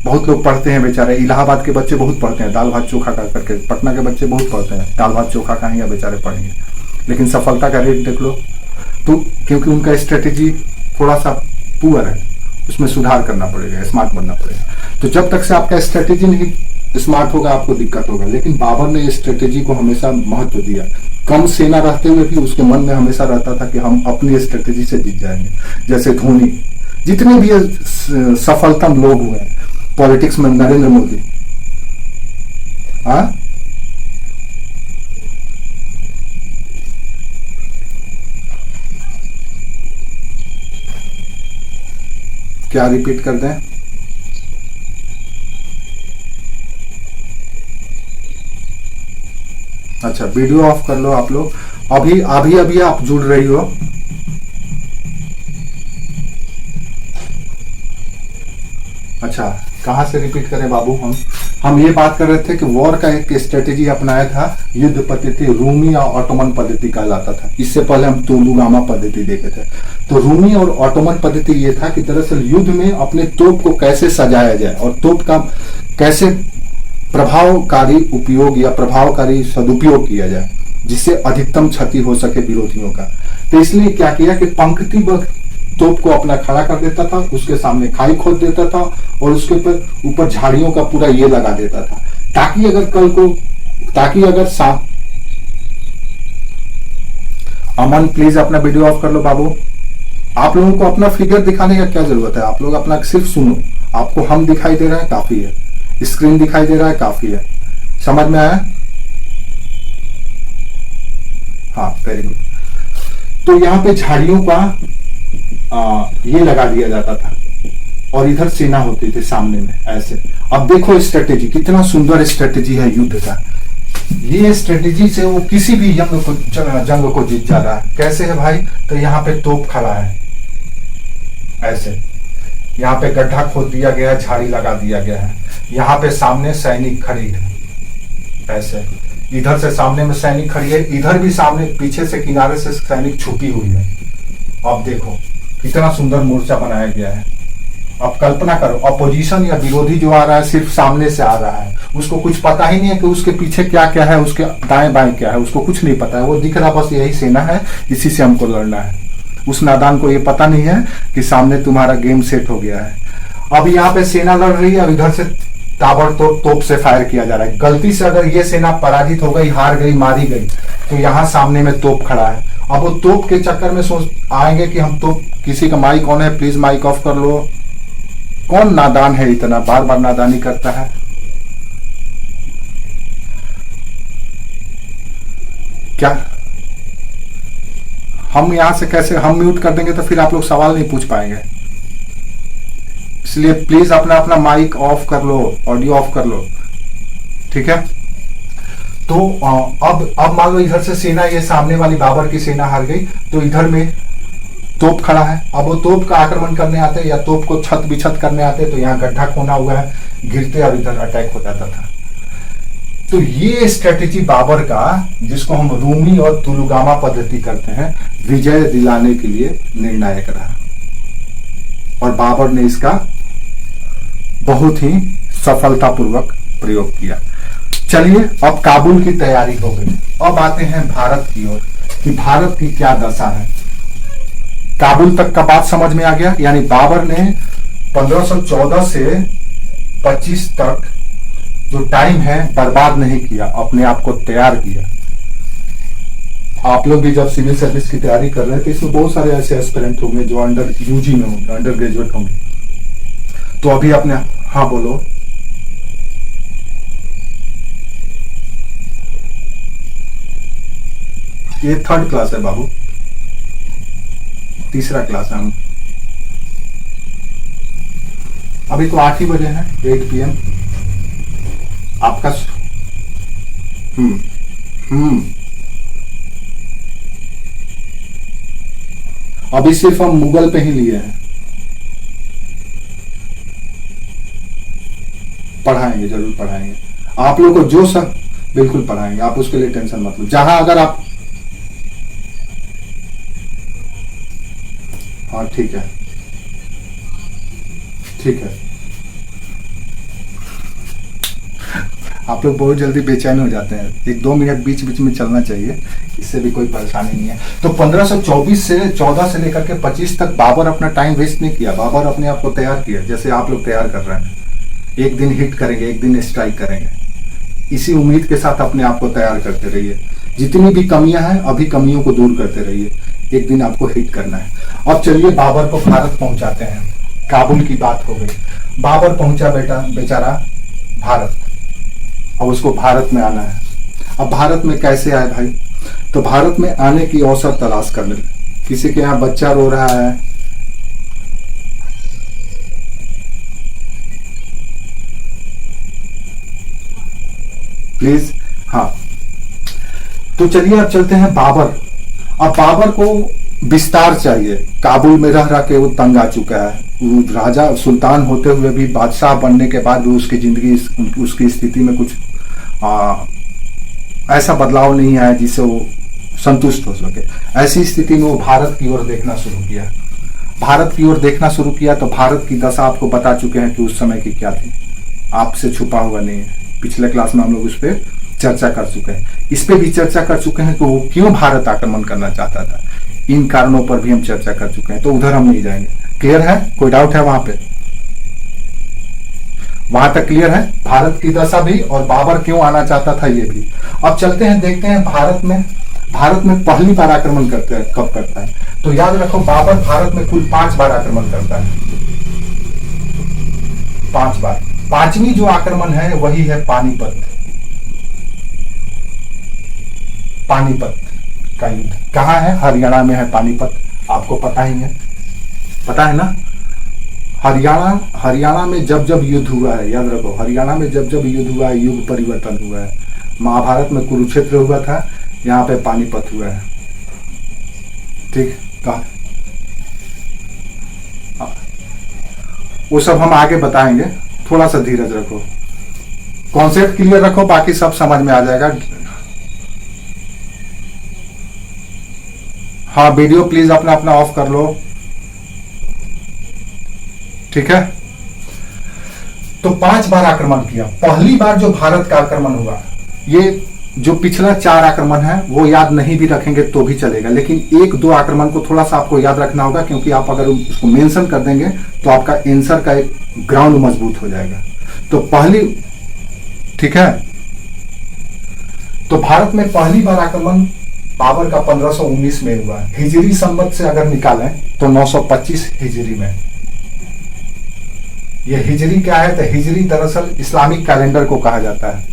बहुत लोग पढ़ते हैं बेचारे, इलाहाबाद के बच्चे बहुत पढ़ते हैं दाल भात चोखा कर करके, पटना के बच्चे बहुत पढ़ते हैं दाल भात चोखा खाएंगे बेचारे, पढ़ेंगे, लेकिन सफलता का रेट देख लो। तो क्योंकि उनका स्ट्रेटेजी थोड़ा सा पुअर है, उसमें सुधार करना पड़ेगा, स्मार्ट बनना पड़ेगा। तो जब तक से आपका स्ट्रेटेजी नहीं स्मार्ट होगा आपको दिक्कत होगा। लेकिन बाबर ने स्ट्रेटेजी को हमेशा महत्व दिया। कम सेना रहते हुए भी उसके मन में हमेशा रहता था कि हम अपनी स्ट्रेटेजी से जीत जाएंगे। जैसे धोनी, जितने भी सफलतम लोग हुए पॉलिटिक्स में, नरेंद्र मोदी, क्या रिपीट कर दें? अच्छा, वीडियो ऑफ कर लो आप लोग। अभी अभी अभी आप जुड़ रही हो, अच्छा कहां से रिपीट करें बाबू? हम ये बात कर रहे थे कि वॉर का एक स्ट्रेटेजी अपनाया था, युद्ध पद्धति रूमी या ऑटोमन पद्धति कहलाता था। इससे पहले हम तुलुगामा पद्धति देखे थे। तो रूमी और ऑटोमन पद्धति ये था कि दरअसल युद्ध में अपने तोप को कैसे सजाया जाए और तोप का कैसे प्रभावकारी उपयोग या प्रभावकारी सदुपयोग किया जाए, जिससे अधिकतम क्षति हो सके विरोधियों का। तो इसलिए क्या किया कि पंक्तिबद्ध तोप को अपना खड़ा कर देता था, उसके सामने खाई खोद देता था और उसके ऊपर झाड़ियों का पूरा ये लगा देता था, ताकि अगर अमन प्लीज अपना वीडियो ऑफ कर लो बाबू। आप लोगों को अपना फिगर दिखाने का क्या जरूरत है? आप लोग अपना सिर्फ सुनो, आपको हम दिखाई दे रहा है काफी है, स्क्रीन दिखाई दे रहा है काफी है। समझ में आया? हाँ, वेरी गुड। तो यहाँ पे झाड़ियों का ये लगा दिया जाता था और इधर सेना होती थी सामने में ऐसे। अब देखो स्ट्रेटेजी, कितना सुंदर स्ट्रेटेजी है युद्ध का। ये स्ट्रेटेजी से वो किसी भी जंग को जीत जाता है। कैसे है भाई? तो यहाँ पे तोप खड़ा है, ऐसे यहाँ पे गड्ढा खोद दिया गया है, झाड़ी लगा दिया गया है, यहाँ पे सामने सैनिक खड़ी है, ऐसे इधर से सामने में सैनिक खड़ी है, इधर भी सामने पीछे से किनारे से सैनिक छुपी हुई है। अब देखो कितना सुंदर मोर्चा बनाया गया है। अब कल्पना करो, अपोजिशन या विरोधी जो आ रहा है सिर्फ सामने से आ रहा है, उसको कुछ पता ही नहीं है कि उसके पीछे क्या क्या है, उसके दाएं बाएं क्या है, उसको कुछ नहीं पता है। वो दिख रहा बस यही सेना है, इसी से हमको लड़ना है। उस नादान को ये पता नहीं है कि सामने तुम्हारा गेम सेट हो गया है। अब यहाँ पे सेना लड़ रही है और इधर से ताबड़तोड़ तोप से फायर किया जा रहा है। गलती से अगर ये सेना पराजित हो गई, हार गई, मारी गई, तो यहाँ सामने में तोप खड़ा है। अब वो तोप के चक्कर में सोच आएंगे कि हम तोप, किसी का माइक ऑन है, प्लीज माइक ऑफ कर लो। कौन नादान है इतना, बार बार नादानी करता है। क्या हम यहां से कैसे, हम म्यूट कर देंगे तो फिर आप लोग सवाल नहीं पूछ पाएंगे। इसलिए प्लीज अपना अपना माइक ऑफ कर लो, ऑडियो ऑफ कर लो, ठीक है। तो अब मान लो इधर से सेना, ये सामने वाली बाबर की सेना हार गई, तो इधर में तोप खड़ा है। अब वो तोप का आक्रमण करने आते या तोप को छत बिछत करने आते, तो यहाँ गड्ढा खोना हुआ है, गिरते और इधर अटैक हो जाता था। तो ये स्ट्रेटेजी बाबर का, जिसको हम रूमी और तुलुगामा पद्धति करते हैं, विजय दिलाने के लिए निर्णायक रहा और बाबर ने इसका बहुत ही सफलतापूर्वक प्रयोग किया। चलिए अब काबुल की तैयारी हो गई, अब आते हैं भारत की ओर कि भारत की क्या दशा है। काबुल तक का बात समझ में आ गया, यानी बाबर ने 1514 से 25 तक जो टाइम है बर्बाद नहीं किया, अपने आप को तैयार किया। आप लोग भी जब सिविल सर्विस की तैयारी कर रहे थे, इसमें बहुत सारे ऐसे एस्पिरेंट होंगे जो अंडर यूजी में होंगे, अंडर ग्रेजुएट होंगे। तो अभी अपने, हाँ बोलो। ये 3rd क्लास है बाबू, 3रा क्लास है हम। अभी तो 8 ही बजे हैं, 8 PM आपका। अभी सिर्फ हम मुगल पे ही लिए हैं। पढ़ाएंगे, जरूर पढ़ाएंगे आप लोग को, जो सर बिल्कुल पढ़ाएंगे, आप उसके लिए टेंशन मत लो। जहां अगर आप, हाँ ठीक है, ठीक है। आप लोग बहुत जल्दी बेचैन हो जाते हैं, 1-2 मिनट बीच बीच में चलना चाहिए, इससे भी कोई परेशानी नहीं है। तो 1524 से 14 से लेकर के 25 तक बाबर अपना टाइम वेस्ट नहीं किया। बाबर अपने आप को तैयार किया, जैसे आप लोग तैयार कर रहे हैं। एक दिन हिट करेंगे, एक दिन स्ट्राइक करेंगे, इसी उम्मीद के साथ अपने आप को तैयार करते रहिए। जितनी भी कमियां हैं, अभी कमियों को दूर करते रहिए, एक दिन आपको हिट करना है। अब चलिए बाबर को भारत पहुंचाते हैं। काबुल की बात हो गई, बाबर पहुंचा बेचारा भारत, अब उसको भारत में आना है। अब भारत में कैसे आए भाई? तो भारत में आने की अवसर तलाश करने, किसी के यहाँ बच्चा रो रहा है, प्लीज। हाँ, तो चलिए अब चलते हैं बाबर। अब बाबर को विस्तार चाहिए, काबुल में रह रह के वो तंग आ चुका है। वो राजा सुल्तान होते हुए भी, बादशाह बनने के बाद भी उसकी जिंदगी, उसकी स्थिति में कुछ ऐसा बदलाव नहीं आया जिससे वो संतुष्ट हो सके। ऐसी स्थिति में वो भारत की ओर देखना शुरू किया। भारत की ओर देखना शुरू किया तो भारत की दशा आपको बता चुके हैं कि उस समय की क्या थी, आपसे छुपा हुआ नहीं है। पिछले क्लास में हम लोग उस पर चर्चा कर चुके हैं, इस पे भी चर्चा कर चुके हैं कि वो क्यों भारत आक्रमण करना चाहता था। इन कारणों पर भी हम चर्चा कर चुके हैं, तो उधर हम नहीं जाएंगे। क्लियर है? कोई डाउट है वहां पे? वहां तक क्लियर है? भारत की दशा भी और बाबर क्यों आना चाहता था ये भी। अब चलते हैं, देखते हैं भारत में पहली बार आक्रमण करते हैं कब करता है। तो याद रखो, बाबर भारत में कुल 5 बार आक्रमण करता है, 5 बार। 5वीं जो आक्रमण है वही है पानीपत। पानीपत का युद्ध कहाँ है? हरियाणा में है पानीपत, आपको पता ही है, पता है ना। हरियाणा में जब जब युद्ध हुआ है, याद रखो, हरियाणा में जब जब युद्ध हुआ है, युग परिवर्तन हुआ है। महाभारत में कुरुक्षेत्र हुआ था, यहाँ पे पानीपत हुआ है। ठीक, कहा वो सब हम आगे बताएंगे, थोड़ा सा धीरज रखो, कॉन्सेप्ट क्लियर रखो, बाकी सब समझ में आ जाएगा। हाँ, वीडियो प्लीज अपना अपना ऑफ कर लो, ठीक है। तो 5 बार आक्रमण किया। पहली बार जो भारत का आक्रमण हुआ, ये जो पिछला 4 आक्रमण है वो याद नहीं भी रखेंगे तो भी चलेगा, लेकिन 1-2 आक्रमण को थोड़ा सा आपको याद रखना होगा, क्योंकि आप अगर उसको मेंशन कर देंगे तो आपका आंसर का एक ग्राउंड मजबूत हो जाएगा। तो पहली, ठीक है, तो भारत में पहली बार आक्रमण बाबर का 1519 में हुआ। हिजरी संवत से अगर निकालें तो 925 हिजरी में। यह हिजरी क्या है? तो हिजरी दरअसल इस्लामिक कैलेंडर को कहा जाता है।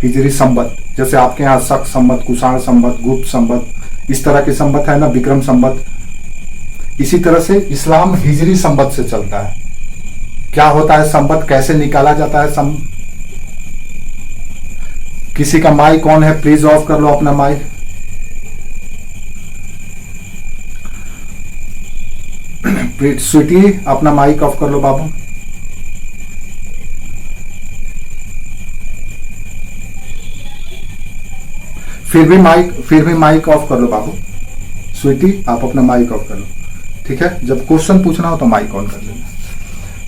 हिजरी संवत, जैसे आपके यहाँ शक संवत, कुषाण संवत, गुप्त संवत, इस तरह के संवत है ना, विक्रम संवत। इसी तरह से इस्लाम हिजरी संवत से चलता है। क्या होता है संवत, कैसे निकाला जाता है किसी का माइक ऑन है, प्लीज ऑफ कर लो अपना माइक। स्वीटी अपना माइक ऑफ कर लो बाबू। फिर भी माइक ऑफ कर लो बाबू। स्वीटी आप अपना माइक ऑफ कर लो, ठीक है। जब क्वेश्चन पूछना हो तो माइक ऑन कर लेना।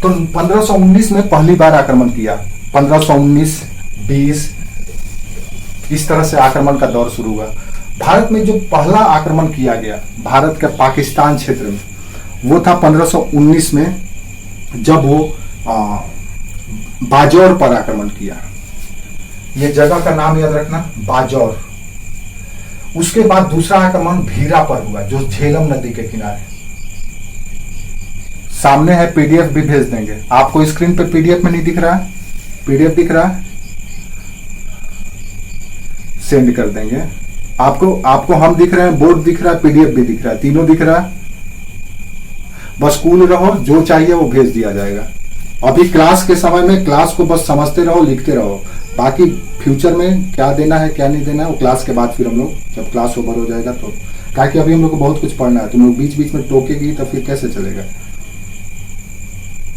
तो 1519 में पहली बार आक्रमण किया। 1519, 20 इस तरह से आक्रमण का दौर शुरू हुआ। भारत में जो पहला आक्रमण किया गया भारत के पाकिस्तान क्षेत्र में, वो था 1519 में, जब वो बाजौर पर आक्रमण किया। ये जगह का नाम याद रखना, बाजौर। उसके बाद दूसरा आक्रमण भीरा पर हुआ, जो झेलम नदी के किनारे। सामने है, पीडीएफ भी भेज देंगे आपको। स्क्रीन पे पीडीएफ में नहीं दिख रहा है? पीडीएफ दिख रहा है, सेंड कर देंगे आपको हम दिख रहे हैं, बोर्ड दिख रहा है, पीडीएफ भी दिख रहा है, तीनों दिख रहा है। बस कूल रहो, जो चाहिए वो भेज दिया जाएगा। अभी क्लास के समय में क्लास को बस समझते रहो, लिखते रहो। बाकी फ्यूचर में क्या देना है क्या नहीं देना है वो क्लास के बाद फिर हम लोग, जब क्लास ओवर हो जाएगा तो, ताकि अभी हम लोग को बहुत कुछ पढ़ना है। तुम लोग बीच बीच में टोकेगी तो फिर कैसे चलेगा,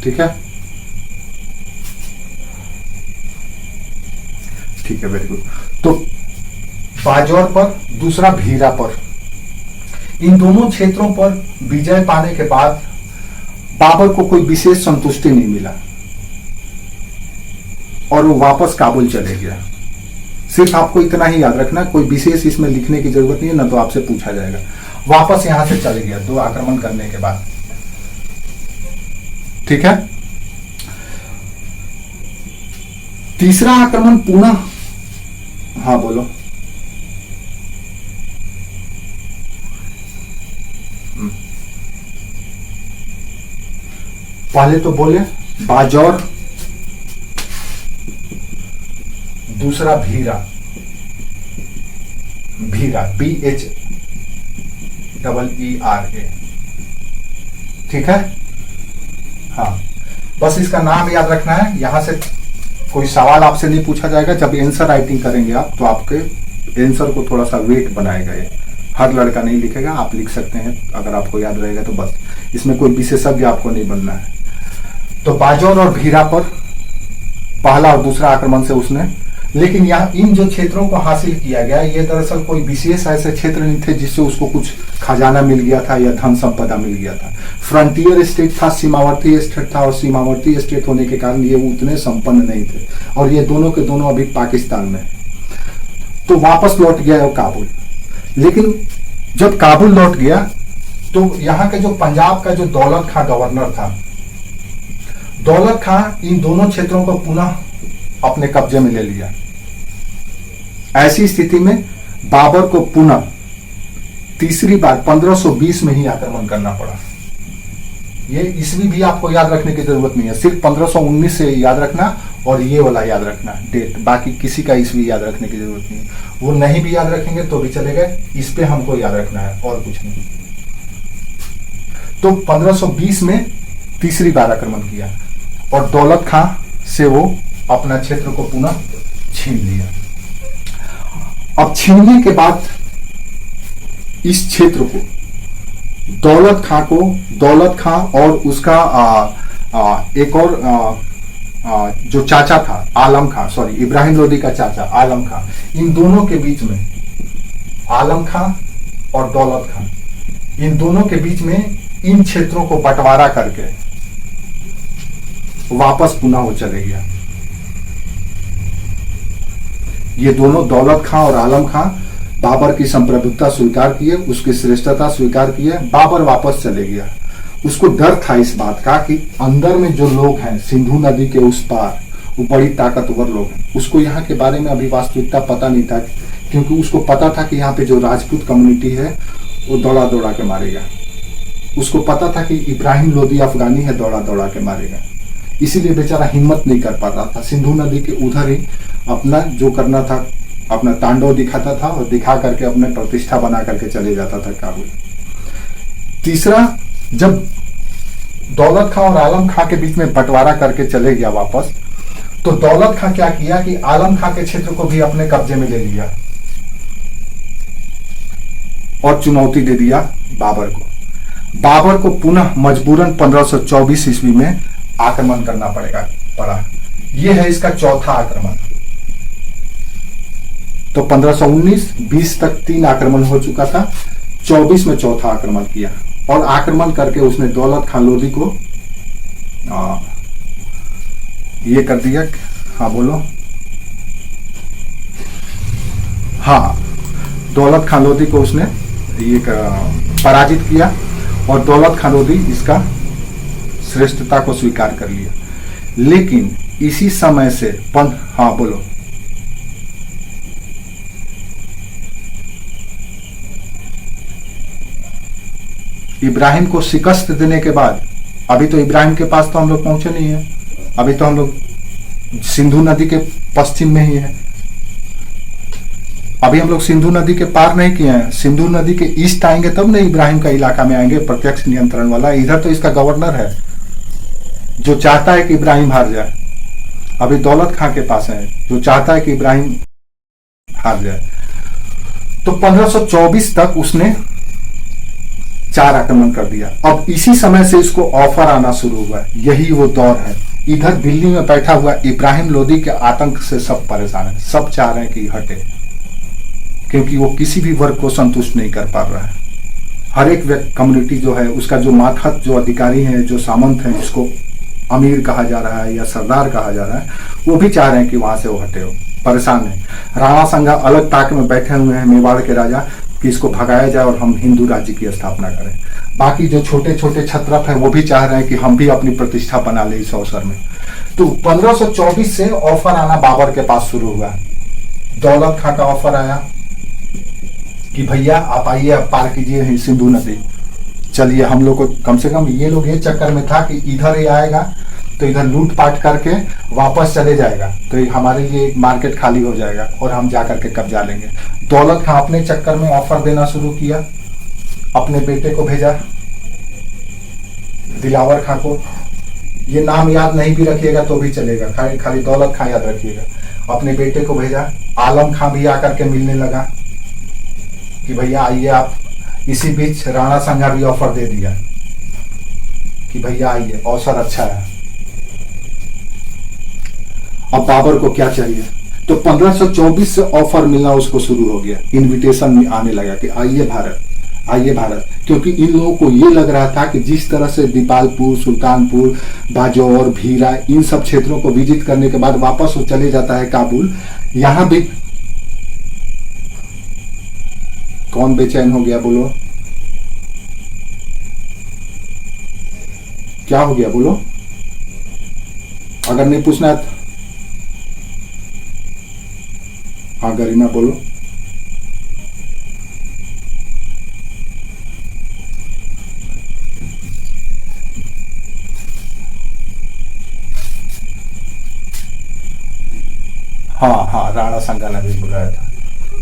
ठीक है। ठीक है, वेरी गुड। तो बाजौर पर, दूसरा भीरा पर, इन दोनों क्षेत्रों पर विजय पाने के बाद बाबर को कोई विशेष संतुष्टि नहीं मिला और वो वापस काबुल चले गया। सिर्फ आपको इतना ही याद रखना, कोई विशेष इसमें लिखने की जरूरत नहीं है, ना तो आपसे पूछा जाएगा। वापस यहां से चले गया 2 आक्रमण करने के बाद, ठीक है। तीसरा आक्रमण पुनः, हाँ बोलो। पहले तो बोले बाजौर, दूसरा भीरा, BHEERA, ठीक है। हाँ, बस इसका नाम याद रखना है। यहां से कोई सवाल आपसे नहीं पूछा जाएगा। जब आंसर राइटिंग करेंगे आप, तो आपके आंसर को थोड़ा सा वेट बनाएगा। ये हर लड़का नहीं लिखेगा, आप लिख सकते हैं अगर आपको याद रहेगा तो। बस इसमें कोई विशेषज्ञ आपको नहीं बनना है। तो बाजौर और भीरा पर पहला और दूसरा आक्रमण से उसने, लेकिन यहाँ इन जो क्षेत्रों को हासिल किया गया, ये दरअसल कोई विशेष ऐसे क्षेत्र नहीं थे जिससे उसको कुछ खजाना मिल गया था या धन संपदा मिल गया था। फ्रंटियर स्टेट था, सीमावर्ती स्टेट था, और सीमावर्ती स्टेट होने के कारण ये उतने संपन्न नहीं थे, और ये दोनों के दोनों अभी पाकिस्तान में। तो वापस लौट गया वो काबुल। लेकिन जब काबुल लौट गया तो यहाँ के जो पंजाब का जो दौलत खां गवर्नर था, दौलत खां इन दोनों क्षेत्रों को पुनः अपने कब्जे में ले लिया। ऐसी स्थिति में बाबर को पुनः तीसरी बार 1520 में ही आक्रमण करना पड़ा। ये ईस्वी भी आपको याद रखने की जरूरत नहीं है, सिर्फ 1519 से याद रखना और ये वाला याद रखना डेट, बाकी किसी का ईस्वी याद रखने की जरूरत नहीं है। वो नहीं भी याद रखेंगे तो भी चलेगा, इस पे हमको याद रखना है और कुछ नहीं। तो 1520 में तीसरी बार आक्रमण किया और दौलत खां से वो अपना क्षेत्र को पुनः छीन छीन लिया। अब छीनने के बाद इस क्षेत्र को दौलत खां और उसका एक और जो चाचा था आलम खां, सॉरी इब्राहिम लोदी का चाचा आलम खां, इन दोनों के बीच में, आलम खां और दौलत खां, इन दोनों के बीच में इन क्षेत्रों को बंटवारा करके वापस पुनः वो चले गया। ये दोनों दौलत खां और आलम खां बाबर की संप्रभुता स्वीकार किए, उसकी श्रेष्ठता स्वीकार किए, बाबर वापस चले गया। उसको डर था इस बात का कि अंदर में जो लोग हैं सिंधु नदी के उस पार, वो बड़ी ताकतवर लोग हैं। उसको यहाँ के बारे में अभी वास्तविकता पता नहीं था, क्योंकि उसको पता था कि यहाँ पे जो राजपूत कम्युनिटी है वो दौड़ा दौड़ा के मारेगा। उसको पता था कि इब्राहिम लोदी अफगानी है, दौड़ा दौड़ा के मारेगा। इसीलिए बेचारा हिम्मत नहीं कर पा रहा था। सिंधु नदी के उधर ही अपना जो करना था, अपना तांडव दिखाता था और दिखा करके अपने प्रतिष्ठा बना करके चले जाता था काबुल। तीसरा, जब दौलत खां और आलम खां के बीच में बंटवारा करके चले गया वापस, तो दौलत खां क्या किया कि आलम खां के क्षेत्र को भी अपने कब्जे में ले लिया और चुनौती दे दिया बाबर को। बाबर को पुनः मजबूरन 1524 ईस्वी में आक्रमण करना पड़ा। यह है इसका चौथा आक्रमण। तो 1519-20 तक 3 आक्रमण हो चुका था, 24 में चौथा आक्रमण किया और आक्रमण करके उसने दौलत खां लोदी को ये कर दिया। हाँ बोलो। हाँ, दौलत खां लोदी को उसने ये पराजित किया और दौलत खां लोदी इसका श्रेष्ठता को स्वीकार कर लिया। लेकिन इसी समय से हाँ बोलो। इब्राहिम को शिकस्त देने के बाद, अभी तो इब्राहिम के पास तो हम लोग पहुंचे नहीं है, अभी तो हम लोग सिंधु नदी के पश्चिम में ही है। अभी हम लोग सिंधु नदी के पार नहीं किए हैं। सिंधु नदी के ईस्ट आएंगे तब नहीं इब्राहिम का इलाका में आएंगे, प्रत्यक्ष नियंत्रण वाला। इधर तो इसका गवर्नर है जो चाहता है कि इब्राहिम हार जाए। अभी दौलत खां के पास है जो चाहता है कि इब्राहिम हार जाए। तो 1524 तक उसने 4 आक्रमण कर दिया। अब इसी समय से इसको ऑफर आना शुरू हुआ। यही वो दौर है। इधर दिल्ली में बैठा हुआ इब्राहिम लोदी के आतंक से सब परेशान है, सब चाह रहे हैं कि हटे, क्योंकि वो किसी भी वर्ग को संतुष्ट नहीं कर पा रहा है। हर एक कम्युनिटी जो है उसका जो मातहत जो अधिकारी हैं, जो सामंत हैं, जिसको अमीर कहा जा रहा है या सरदार कहा जा रहा है, वो भी चाह रहे हैं कि वहां से वो हटे हो, परेशान है। राणा संगा अलग ताक में बैठे हुए हैं, मेवाड़ के राजा, कि इसको भगाया जाए और हम हिंदू राज्य की स्थापना करें। बाकी जो छोटे छोटे छत्रप हैं वो भी चाह रहे हैं कि हम भी अपनी प्रतिष्ठा बना ले इस अवसर में। तो 1524 से ऑफर आना बाबर के पास शुरू हुआ। दौलत खां का ऑफर आया कि भैया आप आइए, अब पार कीजिए सिंधु नदी, चलिए हम लोग को कम से कम। ये लोग ये चक्कर में था कि इधर ही आएगा तो इधर लूटपाट करके वापस चले जाएगा, तो हमारे लिए मार्केट खाली हो जाएगा और हम जाकर के कब्जा लेंगे। दौलत खां अपने चक्कर में ऑफर देना शुरू किया। अपने बेटे को भेजा, दिलावर खां को। ये नाम याद नहीं भी रखिएगा तो भी चलेगा, खाली दौलत खां याद रखिएगा। अपने बेटे को भेजा। आलम खां भी आकर के मिलने लगा कि भैया आइए आप। इसी बीच राणा संगा भी ऑफर दे दिया कि भैया आइए, अवसर अच्छा है। अब बाबर को क्या चाहिए? तो 1524 से ऑफर मिलना उसको शुरू हो गया, इनविटेशन में आने लगा कि आइए भारत, आइए भारत। क्योंकि इन लोगों को ये लग रहा था कि जिस तरह से दीपालपुर, सुल्तानपुर, बाजौर, भीरा, इन सब क्षेत्रों को विजिट करने के बाद वापस वो चले जाता है काबुल, यहां भी कौन बेचैन हो गया बोलो? क्या हो गया बोलो? अगर नहीं पूछना है हाँ गरिमा बोलो। हाँ, राणा संगा ने भी बुलाया था।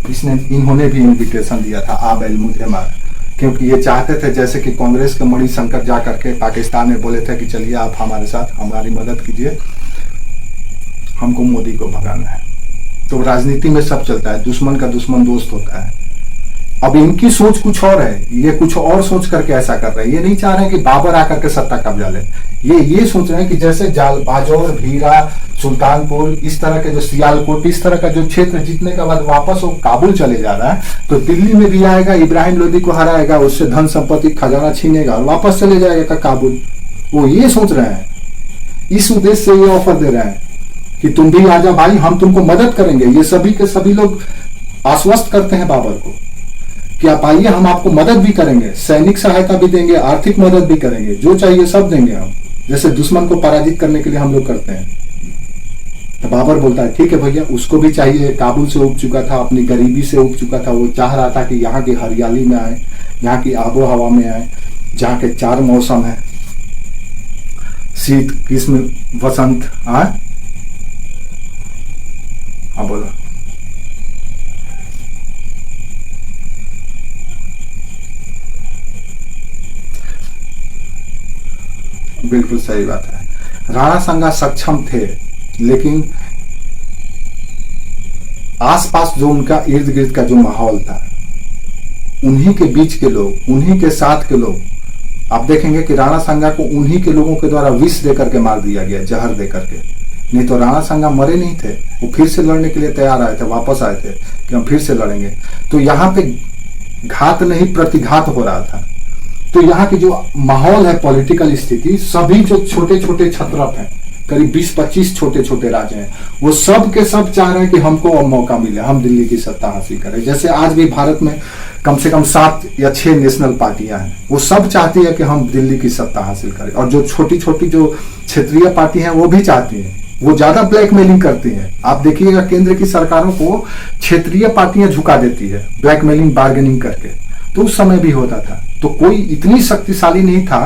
इन्होंने भी इनविटेशन दिया था, आ बैल मुझे मार। क्योंकि ये चाहते थे जैसे कि कांग्रेस के मणिशंकर जा करके पाकिस्तान में बोले थे कि चलिए आप हमारे साथ, हमारी मदद कीजिए, हमको मोदी को भगाना है। तो राजनीति में सब चलता है, दुश्मन का दुश्मन दोस्त होता है। अब इनकी सोच कुछ और है, ये कुछ और सोच करके ऐसा कर रहे हैं। ये नहीं चाह रहे हैं कि बाबर आकर के सत्ता कब्जा ले, ये सोच रहे हैं कि जैसे बाजौर, भीरा, सुल्तानपुर, इस तरह के जो सियालकोट, इस तरह का जो क्षेत्र जीतने के बाद वापस वो काबुल चले जा रहा है, तो दिल्ली में भी आएगा, इब्राहिम लोदी को हराएगा, उससे धन संपत्ति खजाना छीनेगा और वापस चले जाएगा काबुल। वो ये सोच रहे हैं, इस उद्देश्य से ये ऑफर दे रहे हैं कि तुम भी आजा भाई, हम तुमको मदद करेंगे। ये सभी के सभी लोग आश्वस्त करते हैं बाबर को कि आप आइए, हम आपको मदद भी करेंगे, सैनिक सहायता भी देंगे, आर्थिक मदद भी करेंगे, जो चाहिए सब देंगे हम, जैसे दुश्मन को पराजित करने के लिए हम लोग करते हैं। तो बाबर बोलता है ठीक है भैया, उसको भी चाहिए, काबुल से उब चुका था, अपनी गरीबी से उब चुका था, वो चाह रहा था कि यहाँ की हरियाली में आए, यहाँ की आबो हवा में आए, जहाँ के 4 मौसम है, शीत, ग्रीष्म, वसंत। हाँ बोलो। बिल्कुल सही बात है। राणा संगा सक्षम थे, लेकिन आसपास जो उनका इर्द गिर्द का जो माहौल था, उन्हीं के बीच के लोग, उन्हीं के साथ के लोग, आप देखेंगे कि राणा संगा को उन्हीं के लोगों के द्वारा विष देकर के मार दिया गया, जहर देकर के। नहीं तो राणा संगा मरे नहीं थे, वो फिर से लड़ने के लिए तैयार आए थे, वापस आए थे कि हम फिर से लड़ेंगे। तो यहाँ पे घात नहीं प्रतिघात हो रहा था। तो यहाँ की जो माहौल है, पॉलिटिकल स्थिति, सभी जो छोटे छोटे क्षत्रप हैं, करीब 20-25 छोटे छोटे राज्य हैं, वो सब के सब चाह रहे हैं कि हमको अब मौका मिले, हम दिल्ली की सत्ता हासिल करें। जैसे आज भी भारत में कम से कम 7 या 6 नेशनल पार्टियां हैं, वो सब चाहती है कि हम दिल्ली की सत्ता हासिल करें। और जो छोटी छोटी जो क्षेत्रीय पार्टी हैं, वो भी चाहती हैं, वो ज्यादा ब्लैकमेलिंग करती हैं। आप देखिएगा केंद्र की सरकारों को क्षेत्रीय पार्टियां झुका देती है, ब्लैकमेलिंग, बार्गेनिंग करके। तो उस समय भी होता था। तो कोई इतनी शक्तिशाली नहीं था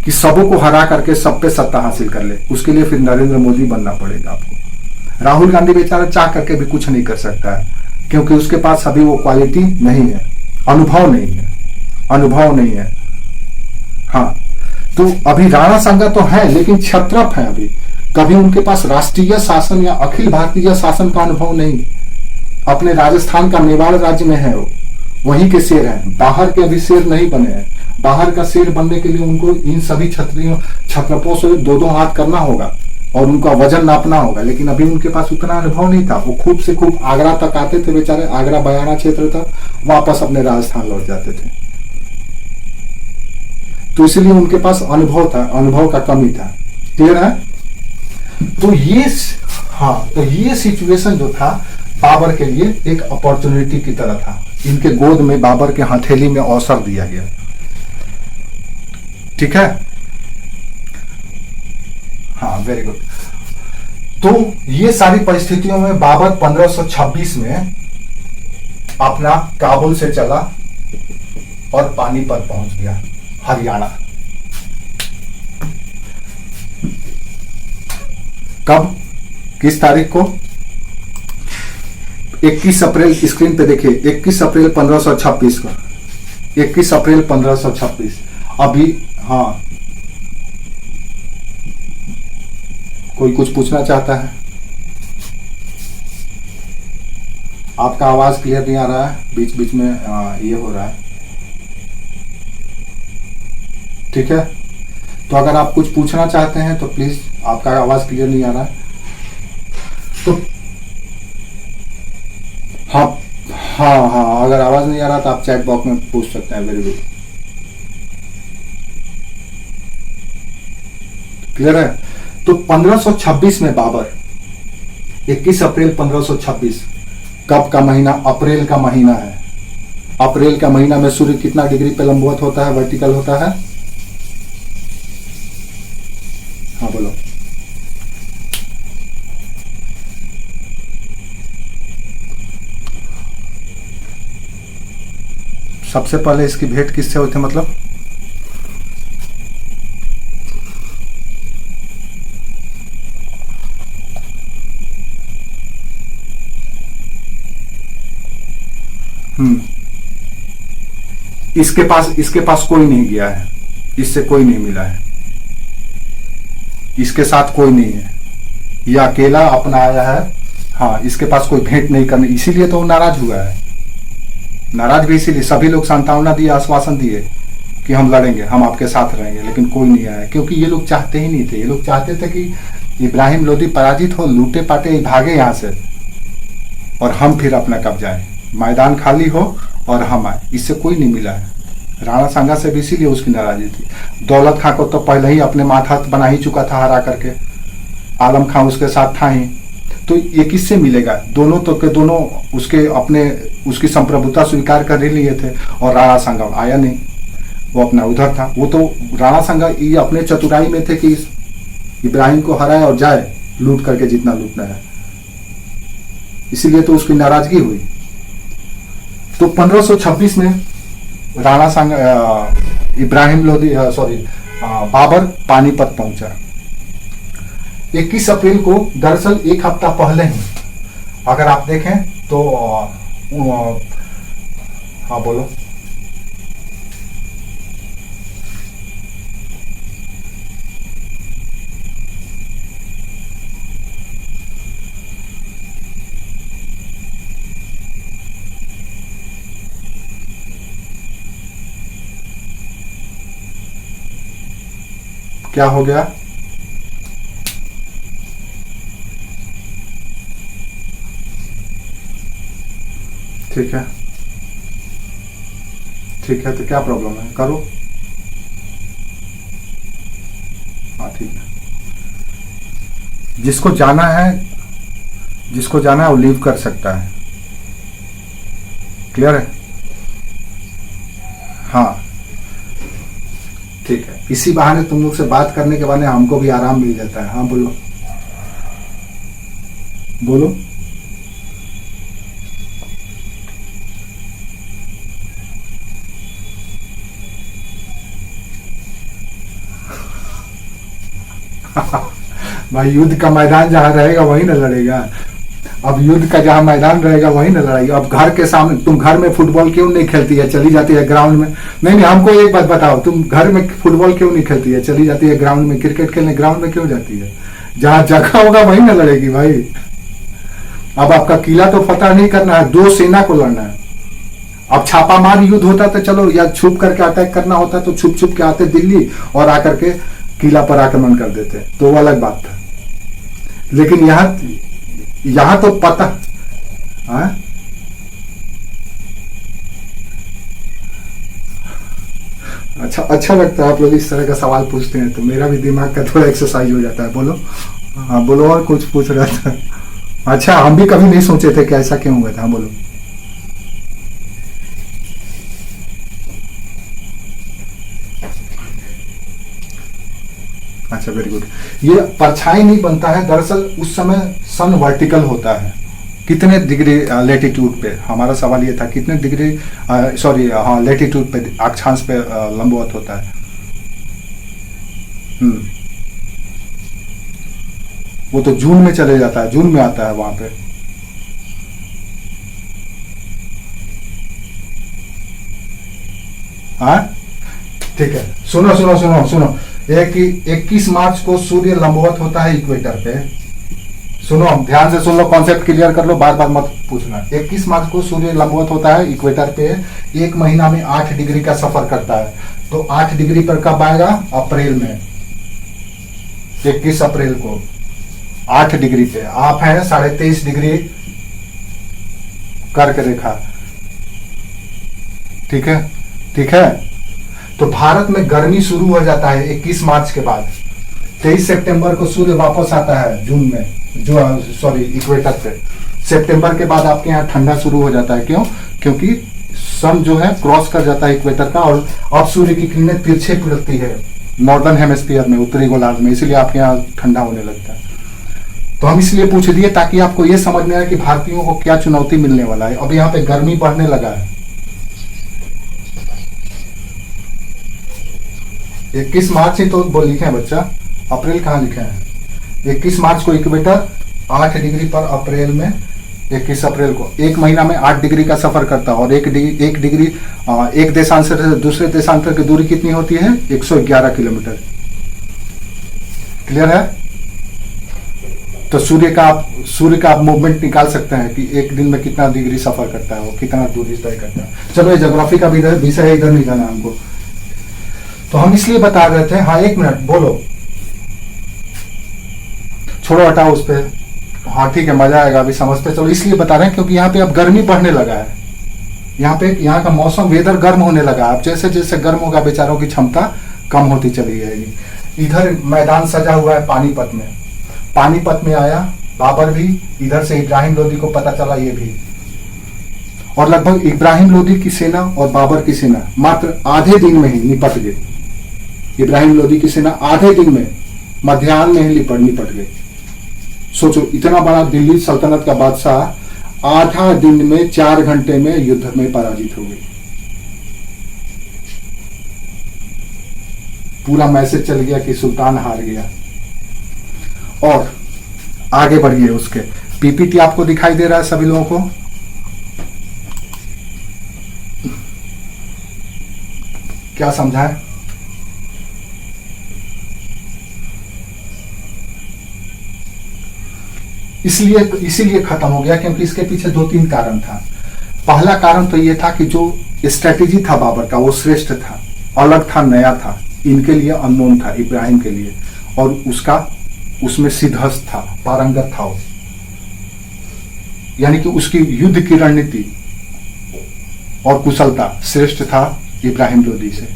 कि सबों को हरा करके सब पे सत्ता हासिल कर ले। उसके लिए फिर नरेंद्र मोदी बनना पड़ेगा आपको। राहुल गांधी बेचारा चाह करके भी कुछ नहीं कर सकता है, क्योंकि उसके पास अभी वो क्वालिटी नहीं है, अनुभव नहीं है। हाँ, तो अभी राणा संगा तो है, लेकिन क्षत्रप है अभी। कभी उनके पास राष्ट्रीय शासन या अखिल भारतीय शासन का अनुभव नहीं। अपने राजस्थान का मेवाड़ राज्य में है, वो वहीं के शेर हैं, बाहर के अभी शेर नहीं बने हैं। बाहर का शेर बनने के लिए उनको इन सभी क्षत्रपों से 2-2 हाथ करना होगा और उनका वजन नापना होगा। लेकिन अभी उनके पास उतना अनुभव नहीं था। वो खूब से खूब आगरा तक आते थे बेचारे, आगरा बयाना क्षेत्र था, वापस अपने राजस्थान लौट जाते थे। तो इसलिए उनके पास अनुभव था, अनुभव का कमी था। क्लियर है? तो ये सिचुएशन जो था बाबर के लिए एक अपॉर्चुनिटी की तरह था। इनके गोद में, बाबर के हथेली में अवसर दिया गया। ठीक है? हाँ, वेरी गुड। तो ये सारी परिस्थितियों में बाबर 1526 में अपना काबुल से चला और पानीपत पहुंच गया, हरियाणा। कब, किस तारीख को? 21 अप्रैल, स्क्रीन पे देखिए, 21 अप्रैल 1526 को, 21 अप्रैल 1526। अभी हाँ, कोई कुछ पूछना चाहता है? आपका आवाज क्लियर नहीं आ रहा है, बीच बीच में ये हो रहा है। ठीक है, तो अगर आप कुछ पूछना चाहते हैं तो प्लीज, आपका आवाज क्लियर नहीं आ रहा है तो हाँ, अगर आवाज नहीं आ रहा तो आप चैट बॉक्स में पूछ सकते हैं। वेरी गुड, क्लियर है? तो 1526 में बाबर, 21 अप्रैल 1526, कब का महीना? अप्रैल का महीना है। अप्रैल का महीना में सूर्य कितना डिग्री पे लंबवत होता है, वर्टिकल होता है? हाँ बोलो। सबसे पहले इसकी भेंट किससे हुई थी, मतलब? इसके पास कोई नहीं गया है, इससे कोई नहीं मिला है, इसके साथ कोई नहीं है, ये अकेला अपना आया है हाँ, इसके पास कोई भेंट नहीं करनी, इसीलिए तो वो नाराज हुआ है। नाराज भी इसीलिए, सभी लोग सांत्वना दिए, आश्वासन दिए कि हम लड़ेंगे, हम आपके साथ रहेंगे, लेकिन कोई नहीं आया, क्योंकि ये लोग चाहते ही नहीं थे। ये लोग चाहते थे कि इब्राहिम लोदी पराजित हो, लूटे पाटे भागे यहाँ से, और हम फिर अपना कब्जाएं, मैदान खाली हो और हम आए। इससे कोई नहीं मिला है। राणा सांगा से भी इसीलिए उसकी नाराजगी थी। दौलत खां को तो पहले ही अपने माथा बना ही चुका था हरा करके, आलम खां उसके साथ था ही, तो ये किससे मिलेगा? दोनों तो के दोनों उसके अपने उसकी संप्रभुता स्वीकार कर ही लिए थे, और राणा सांगा आया नहीं, वो अपना उधर था। वो तो राणा सांगा ये अपने चतुराई में थे कि इब्राहिम को हराए और जाए लूट करके जितना लूटना है, इसीलिए तो उसकी नाराजगी हुई। तो 1526 में राणा सांगा इब्राहिम लोदी बाबर पानीपत पहुंचा। 21 अप्रैल को, दरअसल एक हफ्ता पहले ही, अगर आप देखें तो हाँ बोलो। क्या हो गया? ठीक है, ठीक है, तो क्या प्रॉब्लम है? करो। हाँ ठीक है, जिसको जाना है वो लीव कर सकता है। क्लियर है? हाँ ठीक है, इसी बहाने तुम लोग से बात करने के बहाने हमको भी आराम मिल जाता है। हाँ बोलो बोलो। भाई युद्ध का मैदान जहां रहेगा वहीं ना लड़ेगा। अब युद्ध का जहां मैदान रहेगा वहीं ना लड़ाई। अब घर के सामने, तुम घर में फुटबॉल क्यों नहीं खेलती है, चली जाती है ग्राउंड में? नहीं, हमको एक बात बताओ, तुम घर में फुटबॉल क्यों नहीं खेलती है, चली जाती है ग्राउंड में? क्रिकेट खेलने ग्राउंड में क्यों जाती है? जहां जगह होगा वहीं ना लड़ेगी भाई। अब आपका किला तो फतह नहीं करना है, दो सेना को लड़ना है। अब छापामार युद्ध होता तो चलो, या छुप करके अटैक करना होता तो छुप छुप के आते दिल्ली और आकर के किला पर आक्रमण कर देते, तो वो अलग बात था। लेकिन यहां तो पता है। अच्छा लगता है आप लोग इस तरह का सवाल पूछते हैं, तो मेरा भी दिमाग का थोड़ा एक्सरसाइज हो जाता है। बोलो। हाँ बोलो, और कुछ पूछ रहा था? अच्छा, हम भी कभी नहीं सोचे थे कि ऐसा क्यों हुआ था। हाँ बोलो। अच्छा वेरी गुड। ये परछाई नहीं बनता है, दरअसल उस समय सन वर्टिकल होता है। कितने डिग्री लेटीट्यूड पे, हमारा सवाल ये था, कितने डिग्री हाँ लेटीट्यूड पे, अक्षांश पे लंबवत होता है। वो तो जून में चले जाता है, जून में आता है वहां पे। हाँ ठीक है, सुनो सुनो सुनो सुनो। 21 मार्च को सूर्य लंबवत होता है इक्वेटर पे। सुनो, ध्यान से सुन लो, कॉन्सेप्ट क्लियर कर लो, बार बार मत पूछना। 21 मार्च को सूर्य लंबवत होता है इक्वेटर पे, एक महीना में 8 डिग्री का सफर करता है। तो 8 डिग्री पर कब आएगा? अप्रैल में, 21 अप्रैल को 8 डिग्री पे। आप हैं 23.5 डिग्री कर्क रेखा। ठीक है, ठीक है। तो भारत में गर्मी शुरू हो जाता है 21 मार्च के बाद। 23 सितंबर को सूर्य वापस आता है जून में, इक्वेटर पे। सितंबर के बाद आपके यहाँ ठंडा शुरू हो जाता है। क्यों? क्योंकि सन जो है क्रॉस कर जाता है इक्वेटर का, और अब सूर्य की किरणें तिरछे पड़ती है नॉर्दर्न हेमिस्फीयर में, उत्तरी गोलार्ध में, इसलिए आपके यहाँ ठंडा होने लगता है। तो हम इसलिए पूछ दिए ताकि आपको ये समझ में आए कि भारतीयों को क्या चुनौती मिलने वाला है। अब यहाँ पे गर्मी बढ़ने लगा है। 21 मार्च ही तो लिखे हैं बच्चा, अप्रैल कहाँ लिखे हैं? 21 मार्च को इक्वेटर 8 डिग्री पर, अप्रैल में 21 अप्रैल को एक महीना में 8 डिग्री का सफर करता है। और एक डिग्री एक देशांतर से दूसरे देशांतर की दूरी कितनी होती है? 111 किलोमीटर। क्लियर है? तो सूर्य का आप मूवमेंट निकाल सकते हैं कि एक दिन में कितना डिग्री सफर करता है, वो कितना दूरी तय करता है। चलो ये ज्योग्राफी का भी विषय है, इधर नहीं जाना हमको। तो हम इसलिए बता रहे थे, हाँ 1 मिनट बोलो, छोड़ो हटाओ उस पर। हाँ ठीक है, मजा आएगा अभी समझते। चलो इसलिए बता रहे हैं क्योंकि यहाँ पे अब गर्मी बढ़ने लगा है, यहाँ का मौसम वेदर गर्म होने लगा। अब जैसे जैसे गर्म होगा बेचारों की क्षमता कम होती चली जाएगी। इधर मैदान सजा हुआ है पानीपत में आया बाबर भी, इधर से इब्राहिम लोदी को पता चला ये भी, और लगभग इब्राहिम लोदी की सेना और बाबर की सेना मात्र आधे दिन में ही निपट गई। इब्राहिम लोदी की सेना आधे दिन में, मध्याह्न में ही निपट गई। सोचो, इतना बड़ा दिल्ली सल्तनत का बादशाह आधा दिन में 4 घंटे में युद्ध में पराजित हो गई। पूरा मैसेज चल गया कि सुल्तान हार गया। और आगे बढ़िए, उसके पीपीटी आपको दिखाई दे रहा है सभी लोगों को? क्या समझा है? इसीलिए खत्म हो गया क्योंकि इसके पीछे 2-3 कारण था। पहला कारण तो ये था कि जो स्ट्रेटेजी था बाबर का वो श्रेष्ठ था, अलग था, नया था, इनके लिए अननोन था, इब्राहिम के लिए, और उसमें सिद्धहस्त था, पारंगत था वो। यानी कि उसकी युद्ध की रणनीति और कुशलता श्रेष्ठ था इब्राहिम लोदी से।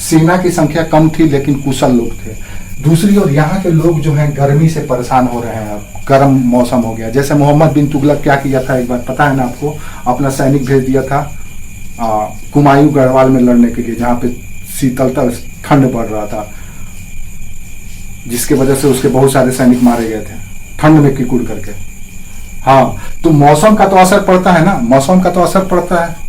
सेना की संख्या कम थी लेकिन कुशल लोग थे। दूसरी ओर यहाँ के लोग जो हैं गर्मी से परेशान हो रहे हैं, अब गर्म मौसम हो गया। जैसे मोहम्मद बिन तुगलक क्या किया था, एक बार पता है ना आपको, अपना सैनिक भेज दिया था कुमायूं गढ़वाल में लड़ने के लिए, जहाँ पे शीतलता ठंड बढ़ रहा था, जिसके वजह से उसके बहुत सारे सैनिक मारे गए थे ठंड में किकुड़ करके। हाँ, तो मौसम का तो असर पड़ता है ना, मौसम का तो असर पड़ता है।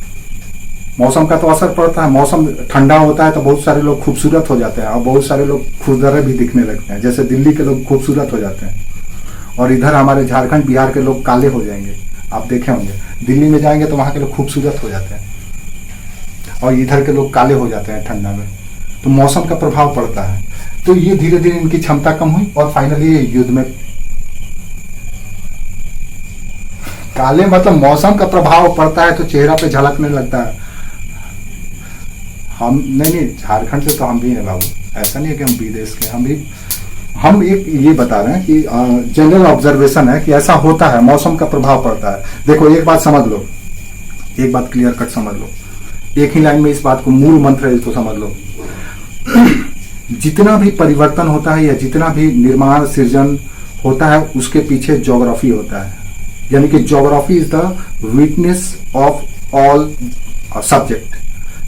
मौसम ठंडा होता है तो बहुत सारे लोग खूबसूरत हो जाते हैं, और बहुत सारे लोग खुरदरे भी दिखने लगते हैं। जैसे दिल्ली के लोग खूबसूरत हो जाते हैं, और इधर हमारे झारखंड बिहार के लोग काले हो जाएंगे। आप देखे होंगे, दिल्ली में जाएंगे तो वहां के लोग खूबसूरत हो जाते हैं, और इधर के लोग काले हो जाते हैं ठंडा में। तो मौसम का प्रभाव पड़ता है। तो ये धीरे धीरे इनकी क्षमता कम हुई, और फाइनली ये युद्ध में काले, मतलब मौसम का प्रभाव पड़ता है तो चेहरा पे झलकने लगता है। हम नहीं, झारखंड से तो हम भी हैं बाबू, ऐसा नहीं है कि हम विदेश के, हम एक ये बता रहे हैं कि जनरल ऑब्जर्वेशन है कि ऐसा होता है, मौसम का प्रभाव पड़ता है। देखो एक बात समझ लो, एक बात क्लियर कट समझ लो, एक ही लाइन में इस बात को मूल मंत्र है, इसको समझ लो। जितना भी परिवर्तन होता है या जितना भी निर्माण सृजन होता है उसके पीछे ज्योग्राफी होता है। यानी कि geography is the witness of all subject.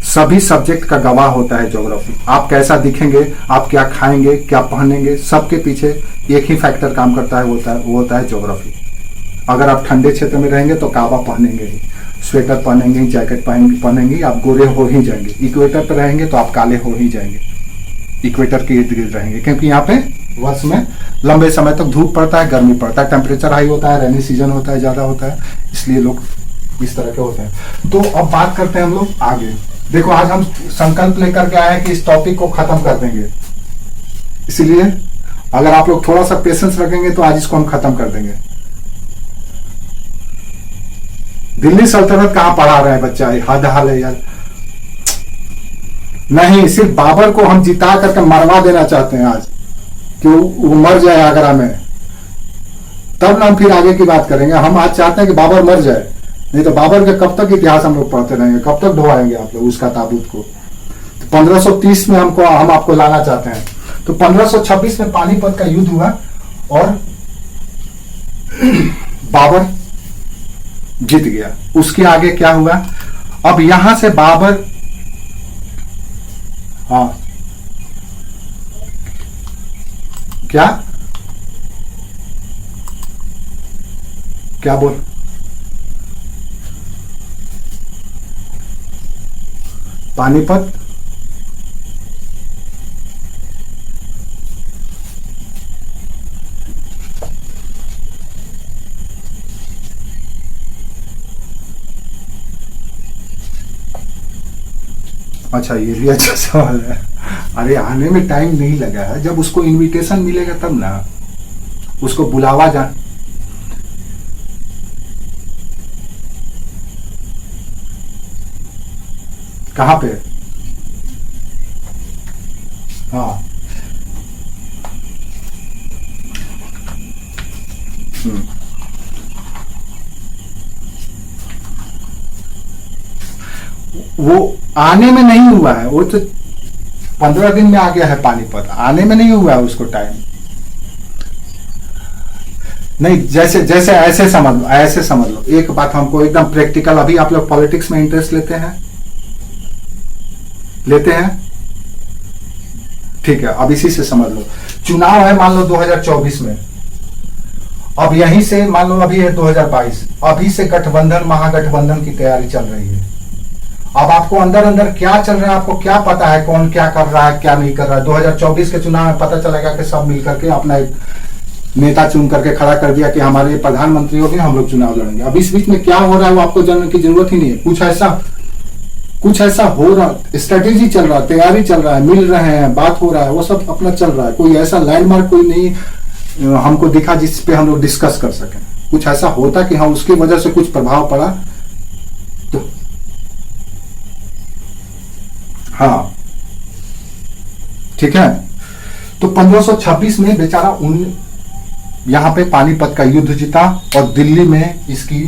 सभी सब्जेक्ट का गवाह होता है ज्योग्राफी। आप कैसा दिखेंगे, आप क्या खाएंगे, क्या पहनेंगे, सबके पीछे एक ही फैक्टर काम करता है, वो होता है ज्योग्राफी। अगर आप ठंडे क्षेत्र में रहेंगे तो काबा पहनेंगे ही, स्वेटर पहनेंगे, जैकेट पहनेंगे, आप गोरे हो ही जाएंगे। इक्वेटर पर रहेंगे तो आप काले हो ही जाएंगे, इक्वेटर के इर्द गिर्द रहेंगे, क्योंकि यहाँ पे वर्ष में लंबे समय तक धूप पड़ता है, गर्मी पड़ता है, टेम्परेचर हाई होता है, रेनी सीजन होता है, ज्यादा होता है, इसलिए लोग इस तरह के होते हैं। तो अब बात करते हैं हम लोग आगे। देखो आज हम संकल्प लेकर के आए हैं कि इस टॉपिक को खत्म कर देंगे, इसीलिए अगर आप लोग थोड़ा सा पेशेंस रखेंगे तो आज इसको हम खत्म कर देंगे। दिल्ली सल्तनत कहां पढ़ा रहे हैं बच्चा, हद हाल है यार। नहीं, सिर्फ बाबर को हम जिता करके मरवा देना चाहते हैं आज, कि वो मर जाए आगरा में, तब ना हम फिर आगे की बात करेंगे। हम आज चाहते हैं कि बाबर मर जाए, नहीं तो बाबर का कब तक इतिहास हम लोग पढ़ते रहेंगे, कब तक ढोवाएंगे आप लोग उसका ताबूत को। तो 1530 में हम आपको लाना चाहते हैं। तो 1526 में पानीपत का युद्ध हुआ और बाबर जीत गया। उसके आगे क्या हुआ, अब यहां से बाबर, हाँ क्या क्या बोल, पानीपत अच्छा, ये भी अच्छा सवाल है। अरे आने में टाइम नहीं लगा है, जब उसको इनविटेशन मिलेगा तब ना, उसको बुलावा कहाँ पे? हाँ। वो आने में नहीं हुआ है, वो तो 15 दिन में आ गया है पानीपत, आने में नहीं हुआ है उसको टाइम। नहीं, जैसे जैसे ऐसे समझ लो, ऐसे समझ लो। एक बात हमको एकदम प्रैक्टिकल, अभी आप लोग पॉलिटिक्स में इंटरेस्ट लेते हैं? लेते हैं? ठीक है, अब इसी से समझ लो। चुनाव है मान लो 2024 में, अब यहीं से मान लो अभी है 2022, अभी से गठबंधन महागठबंधन की तैयारी चल रही है। अब आपको अंदर अंदर क्या चल रहा है, आपको क्या पता है कौन क्या कर रहा है क्या नहीं कर रहा है? 2024 के चुनाव में पता चलेगा कि सब मिलकर के अपना एक नेता चुन करके खड़ा कर दिया कि हमारे प्रधानमंत्री हो गए, हम लोग चुनाव लड़ेंगे। अब इस बीच में क्या हो रहा है वो आपको जानने की जरूरत ही नहीं है। कुछ ऐसा हो रहा, स्ट्रेटेजी चल रहा, तैयारी चल रहा है, मिल रहे हैं, बात हो रहा है, वो सब अपना चल रहा है। कोई ऐसा लैंडमार्क कोई नहीं हमको दिखा जिस पे हम लोग डिस्कस कर सकें। कुछ ऐसा होता कि हाँ उसकी वजह से कुछ प्रभाव पड़ा तो हाँ ठीक है। तो 1526 में बेचारा यहां पे पानीपत का युद्ध जीता और दिल्ली में इसकी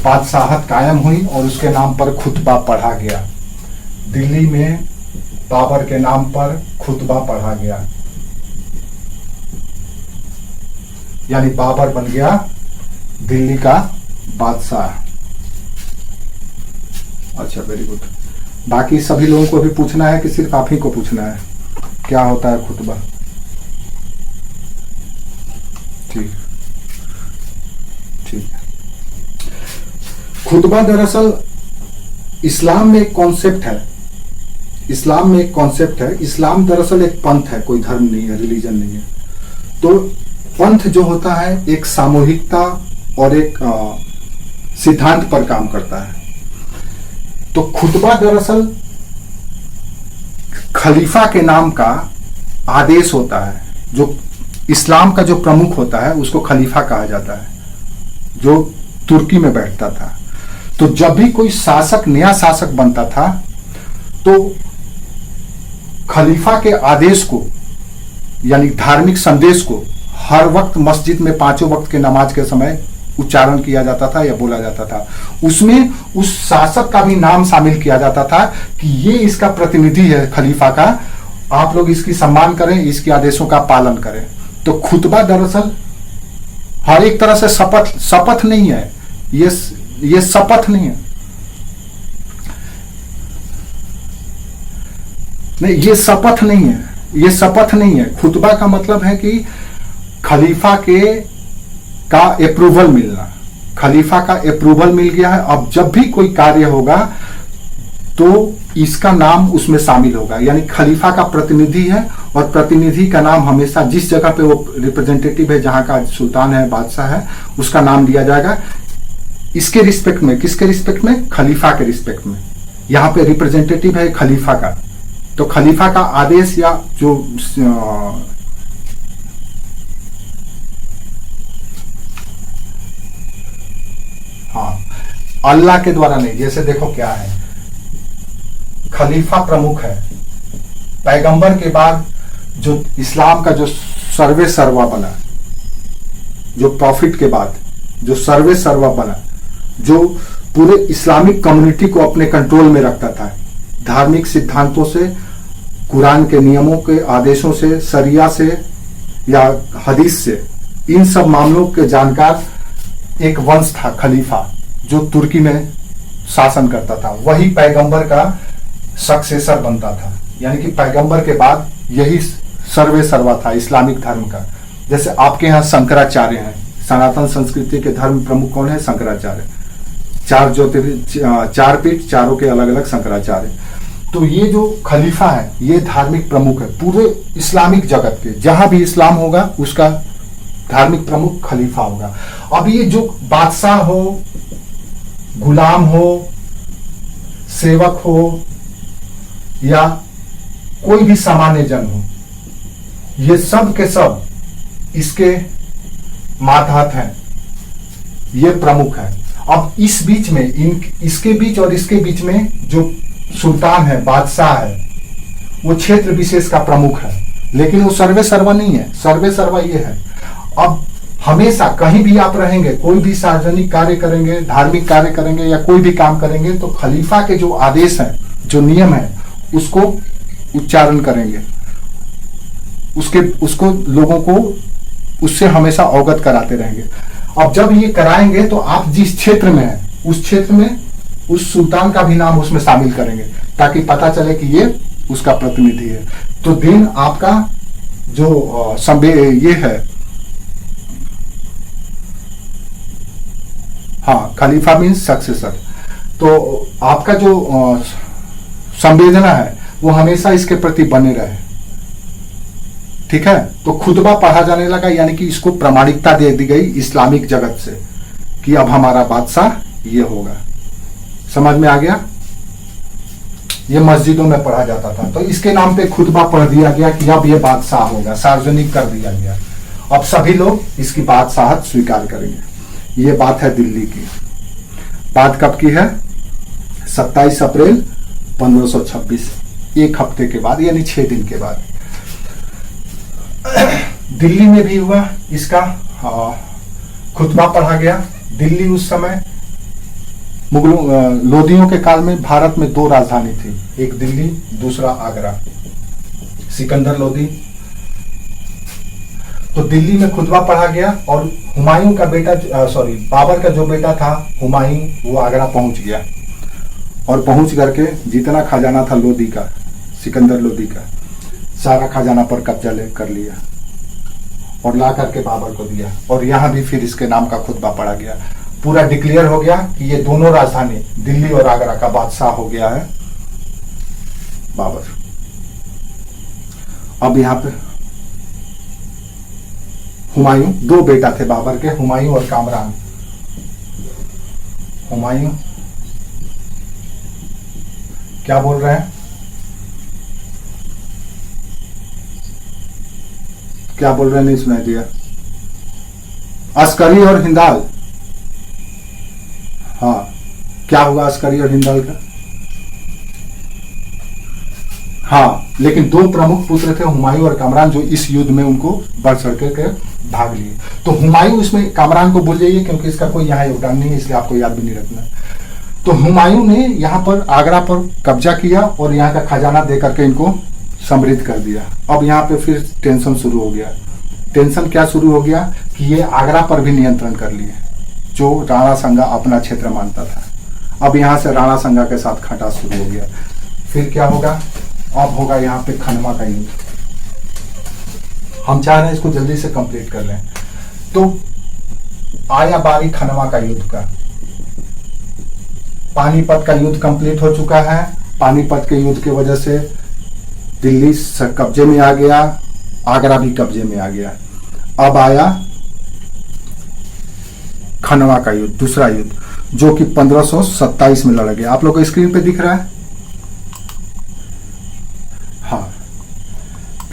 बादशाहत कायम हुई और उसके नाम पर खुतबा पढ़ा गया। दिल्ली में बाबर के नाम पर खुतबा पढ़ा गया, यानी बाबर बन गया दिल्ली का बादशाह। अच्छा, वेरी गुड। बाकी सभी लोगों को भी पूछना है कि सिर्फ आप ही को पूछना है क्या होता है खुतबा? ठीक ठीक। खुतबा दरअसल इस्लाम में एक कॉन्सेप्ट है। इस्लाम में एक कॉन्सेप्ट है। इस्लाम दरअसल एक पंथ है, कोई धर्म नहीं है, रिलीजन नहीं है। तो पंथ जो होता है एक सामूहिकता और एक सिद्धांत पर काम करता है। तो खुतबा दरअसल खलीफा के नाम का आदेश होता है। जो इस्लाम का जो प्रमुख होता है उसको खलीफा कहा जाता है, जो तुर्की में बैठता था। तो जब भी कोई शासक, नया शासक बनता था तो खलीफा के आदेश को यानी धार्मिक संदेश को हर वक्त मस्जिद में 5 वक्त के नमाज के समय उच्चारण किया जाता था या बोला जाता था। उसमें उस शासक का भी नाम शामिल किया जाता था कि ये इसका प्रतिनिधि है खलीफा का, आप लोग इसकी सम्मान करें, इसके आदेशों का पालन करें। तो खुतबा दरअसल हर एक तरह से शपथ नहीं है, ये शपथ नहीं है, नहीं ये शपथ नहीं है, ये शपथ नहीं है। खुतबा का मतलब है कि खलीफा का अप्रूवल मिलना। खलीफा का अप्रूवल मिल गया है, अब जब भी कोई कार्य होगा तो इसका नाम उसमें शामिल होगा। यानी खलीफा का प्रतिनिधि है और प्रतिनिधि का नाम हमेशा जिस जगह पे वो रिप्रेजेंटेटिव है, जहां का सुल्तान है, बादशाह है, उसका नाम दिया जाएगा। इसके रिस्पेक्ट में, किसके रिस्पेक्ट में? खलीफा के रिस्पेक्ट में। यहाँ पे रिप्रेजेंटेटिव है खलीफा का, तो खलीफा का आदेश या जो हाँ अल्लाह के द्वारा नहीं। जैसे देखो क्या है, खलीफा प्रमुख है, पैगंबर के बाद जो इस्लाम का जो सर्वे सर्वा बना, जो प्रॉफिट के बाद जो सर्वे सर्वा बना, जो पूरे इस्लामिक कम्युनिटी को अपने कंट्रोल में रखता था, धार्मिक सिद्धांतों से, कुरान के नियमों के आदेशों से, शरिया से या हदीस से, इन सब मामलों के जानकार एक वंश था खलीफा, जो तुर्की में शासन करता था। वही पैगंबर का सक्सेसर बनता था, यानी कि पैगंबर के बाद यही सर्वे सर्वा था इस्लामिक धर्म का। जैसे आपके यहाँ शंकराचार्य हैं, सनातन संस्कृति के धर्म प्रमुख कौन है? शंकराचार्य। 4 ज्योतिर्लिंग, 4 पीठ, चारों के अलग अलग शंकराचार्य। तो ये जो खलीफा है ये धार्मिक प्रमुख है पूरे इस्लामिक जगत के। जहां भी इस्लाम होगा उसका धार्मिक प्रमुख खलीफा होगा। अब ये जो बादशाह हो, गुलाम हो, सेवक हो या कोई भी सामान्य जन हो, ये सब के सब इसके मातहत हैं, ये प्रमुख है। अब इस बीच में इसके बीच और इसके बीच में जो सुल्तान है, बादशाह है, वो क्षेत्र विशेष का प्रमुख है, लेकिन वो सर्वे सर्वा नहीं है। सर्वे सर्वा ये है, अब हमेशा कहीं भी आप रहेंगे, कोई भी सार्वजनिक कार्य करेंगे, धार्मिक कार्य करेंगे या कोई भी काम करेंगे, तो खलीफा के जो आदेश हैं, जो नियम है, उसको उच्चारण करेंगे, उसको लोगों को उससे हमेशा अवगत कराते रहेंगे। अब जब ये कराएंगे तो आप जिस क्षेत्र में हैं, उस क्षेत्र में उस सुल्तान का भी नाम उसमें शामिल करेंगे, ताकि पता चले कि ये उसका प्रतिनिधि है। तो दिन आपका जो ये है, हाँ, खलीफा मीन्स सक्सेसर, तो आपका जो संवेदना है वो हमेशा इसके प्रति बने रहे। ठीक है, तो खुतबा पढ़ा जाने लगा, यानी कि इसको प्रामाणिकता दे दी गई इस्लामिक जगत से कि अब हमारा बादशाह ये होगा। समझ में आ गया? ये मस्जिदों में पढ़ा जाता था, तो इसके नाम पे खुतबा पढ़ दिया गया कि अब ये बादशाह होगा, सार्वजनिक कर दिया गया। अब सभी लोग इसकी बादशाहत स्वीकार करेंगे। ये बात है दिल्ली की। बात कब की है? 27 अप्रैल 1526, एक हफ्ते के बाद, यानी 6 दिन के बाद दिल्ली में भी हुआ इसका खुतबा पढ़ा गया। दिल्ली उस समय मुगलों लोदियों के काल में भारत में 2 राजधानी थी, एक दिल्ली, दूसरा आगरा, सिकंदर लोदी। तो दिल्ली में खुतबा पढ़ा गया और हुमायूं का बेटा, बाबर का जो बेटा था हुमायूं, वो आगरा पहुंच गया और पहुंच करके जितना खजाना था लोदी का, सिकंदर लोदी का, सारा खजाना पर कब्जा कर लिया और ला करके बाबर को दिया। और यहां भी फिर इसके नाम का खुतबा पढ़ा गया। पूरा डिक्लेयर हो गया कि ये दोनों राजधानी दिल्ली और आगरा का बादशाह हो गया है बाबर। अब यहां पे हुमायूं, 2 बेटा थे बाबर के, हुमायूं और कामरान। हुमायूं क्या बोल रहे हैं? क्या बोल रहे हैं? नहीं सुनाई दिया। अस्करी और हिंदाल, हाँ, क्या हुआ अस्करी और हिंदाल का? हाँ, लेकिन 2 प्रमुख पुत्र थे, हुमायूं और कामरान, जो इस युद्ध में उनको बढ़ चढ़ के भाग लिए। तो हुमायूं, इसमें कामरान को भूल जाइए क्योंकि इसका कोई यहाँ योगदान नहीं है, इसलिए आपको याद भी नहीं रखना। तो हुमायूं ने यहाँ पर आगरा पर कब्जा किया और यहाँ का खजाना दे करके इनको समृद्ध कर दिया। अब यहाँ पे फिर टेंशन शुरू हो गया। टेंशन क्या शुरू हो गया कि ये आगरा पर भी नियंत्रण कर लिए, जो राणा संगा अपना क्षेत्र मानता था। अब यहाँ से राणा संगा के साथ खटा शुरू हो गया। फिर क्या होगा? अब होगा यहाँ पे खनवा का युद्ध। हम चाह रहे हैं इसको जल्दी से कंप्लीट कर लें। तो आया बारी खनवा का युद्ध का। पानीपत का युद्ध कंप्लीट हो चुका है। पानीपत के युद्ध की वजह से दिल्ली कब्जे में आ गया, आगरा भी कब्जे में आ गया। अब आया खनवा का युद्ध, दूसरा युद्ध, जो कि 1527 में लड़ा गया। आप लोग को स्क्रीन पे दिख रहा है? हाँ,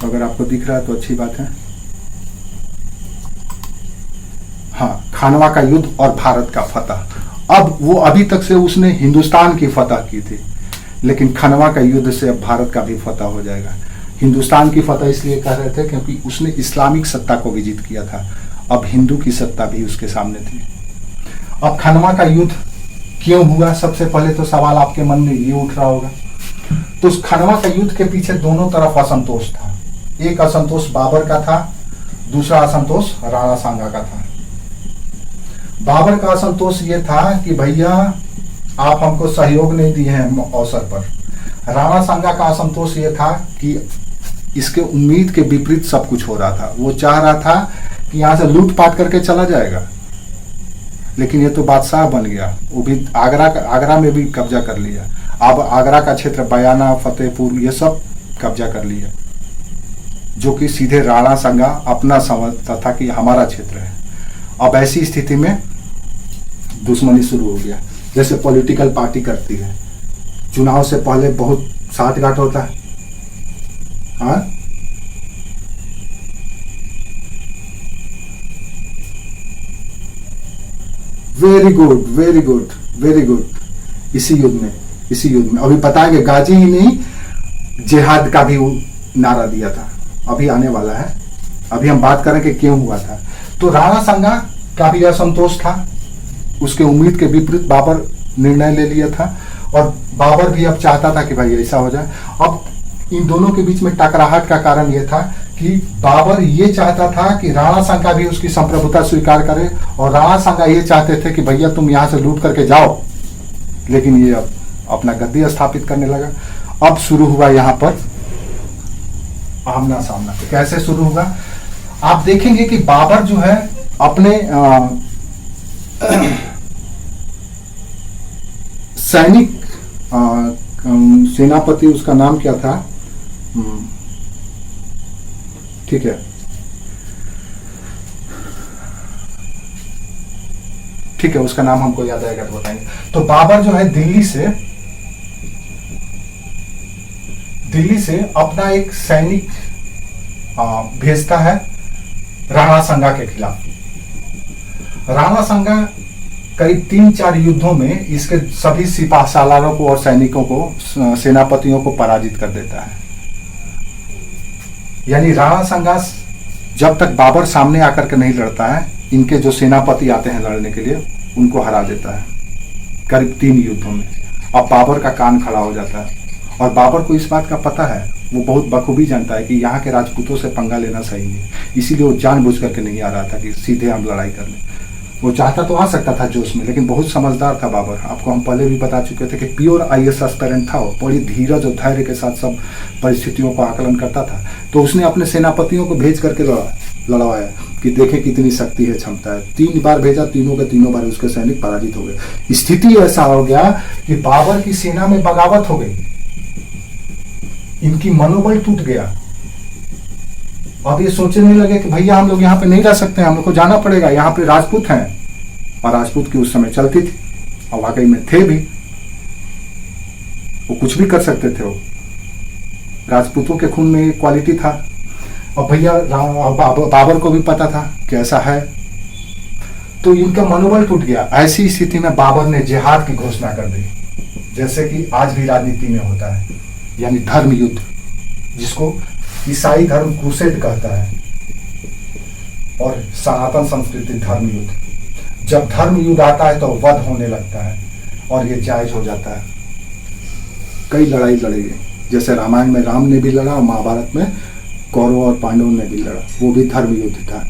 तो अगर आपको दिख रहा है तो अच्छी बात है। हाँ, खनवा का युद्ध और भारत का फतह। अब वो अभी तक से उसने हिंदुस्तान की फतह की थी, लेकिन खनवा का युद्ध से अब भारत का भी फतह हो जाएगा। हिंदुस्तान की फतह इसलिए कह रहे थे क्योंकि उसने इस्लामिक सत्ता को विजित किया था, अब हिंदू की सत्ता भी उसके सामने थी। अब खनवा का युद्ध क्यों हुआ? सबसे पहले तो सवाल आपके मन में ये उठ रहा होगा। तो उस खनवा का युद्ध के पीछे दोनों तरफ असंतोष था। एक असंतोष बाबर का था, दूसरा असंतोष राणा सांगा का था। बाबर का असंतोष ये था कि भैया आप हमको सहयोग नहीं दिए हैं अवसर पर। राणा सांगा का असंतोष ये था कि इसके उम्मीद के विपरीत सब कुछ हो रहा था। वो चाह रहा था कि यहाँ से लूटपाट करके चला जाएगा, लेकिन ये तो बादशाह बन गया, वो भी आगरा में भी कब्जा कर लिया। अब आगरा का क्षेत्र बयाना, फतेहपुर, ये सब कब्जा कर लिया, जो कि सीधे राणा सांगा अपना समझता था कि हमारा क्षेत्र है। अब ऐसी स्थिति में दुश्मनी शुरू हो गया, जैसे पॉलिटिकल पार्टी करती है। चुनाव से पहले बहुत साठगांठ होता है। हाँ, very good, very good, very good. इसी युद्ध में इसी युद्ध में। अभी बताएंगे, गाजी ही नहीं, जिहाद का भी नारा दिया था, अभी आने वाला है। अभी हम बात करें कि क्यों हुआ था। तो राणा सांगा का भी असंतोष था, उसके उम्मीद के विपरीत बाबर निर्णय ले लिया था, और बाबर भी अब चाहता था कि भाई ऐसा हो जाए। अब इन दोनों के बीच में टकराहट का कारण यह था कि बाबर ये चाहता था कि राणा सांगा भी उसकी संप्रभुता स्वीकार करे, और राणा सांगा ये चाहते थे कि भैया तुम यहां से लूट करके जाओ, लेकिन ये अब अपना गद्दी स्थापित करने लगा। अब शुरू हुआ यहां पर आमना सामना। कैसे शुरू हुआ, आप देखेंगे कि बाबर जो है अपने सैनिक सेनापति, उसका नाम क्या था, ठीक है, ठीक है, उसका नाम हमको याद आएगा तो बताएंगे। तो बाबर जो है दिल्ली से अपना एक सैनिक भेजता है राणा सांगा के खिलाफ। राणा सांगा करीब 3-4 युद्धों में इसके सभी सिपाह सालारों को और सैनिकों को, सेनापतियों को पराजित कर देता है। यानी राणा सांगा जब तक बाबर सामने आकर के नहीं लड़ता है, इनके जो सेनापति आते हैं लड़ने के लिए, उनको हरा देता है करीब 3 युद्धों में। अब बाबर का कान खड़ा हो जाता है, और बाबर को इस बात का पता है, वो बहुत बखूबी जानता है कि यहाँ के राजपूतों से पंगा लेना सही नहीं, इसीलिए वो जानबूझ करके नहीं आ रहा था कि सीधे हम लड़ाई कर लें। वो चाहता तो आ सकता था जोश में, लेकिन बहुत समझदार था बाबर। आपको हम पहले भी बता चुके थे कि प्योर IAS एस्पिरेंट था वो, बड़ी धीरज और धैर्य के साथ सब परिस्थितियों का आकलन करता था। तो उसने अपने सेनापतियों को भेज करके लड़वाया कि देखे कितनी शक्ति है, क्षमता है। 3 बार भेजा, तीनों के तीनों बार उसके सैनिक पराजित हो गए। स्थिति ऐसा हो गया कि बाबर की सेना में बगावत हो गई, इनकी मनोबल टूट गया। अब ये सोचने लगे कि भैया हम लोग यहाँ पे नहीं रह सकते हैं, हम लोग को जाना पड़ेगा, यहाँ पे राजपूत हैं। और राजपूत की उस समय चलती थी, और वाकई में थे भी, वो कुछ भी कर सकते थे। वो राजपूतों के खून में क्वालिटी था, और भैया बाबर को भी पता था कि ऐसा है। तो इनका मनोबल टूट गया। ऐसी स्थिति में बाबर ने जिहाद की घोषणा कर दी, जैसे कि आज भी राजनीति में होता है, यानी धर्म युद्ध, जिसको ईसाई धर्म क्रूसेड कहता है, और सनातन संस्कृति धर्म युद्ध। जब धर्म युद्ध आता है तो वध होने लगता है, और ये जायज हो जाता है। कई लड़ाई लड़ी गई, जैसे रामायण में राम ने भी लड़ा, और महाभारत में कौरवों और पांडवों ने भी लड़ा, वो भी धर्म युद्ध था।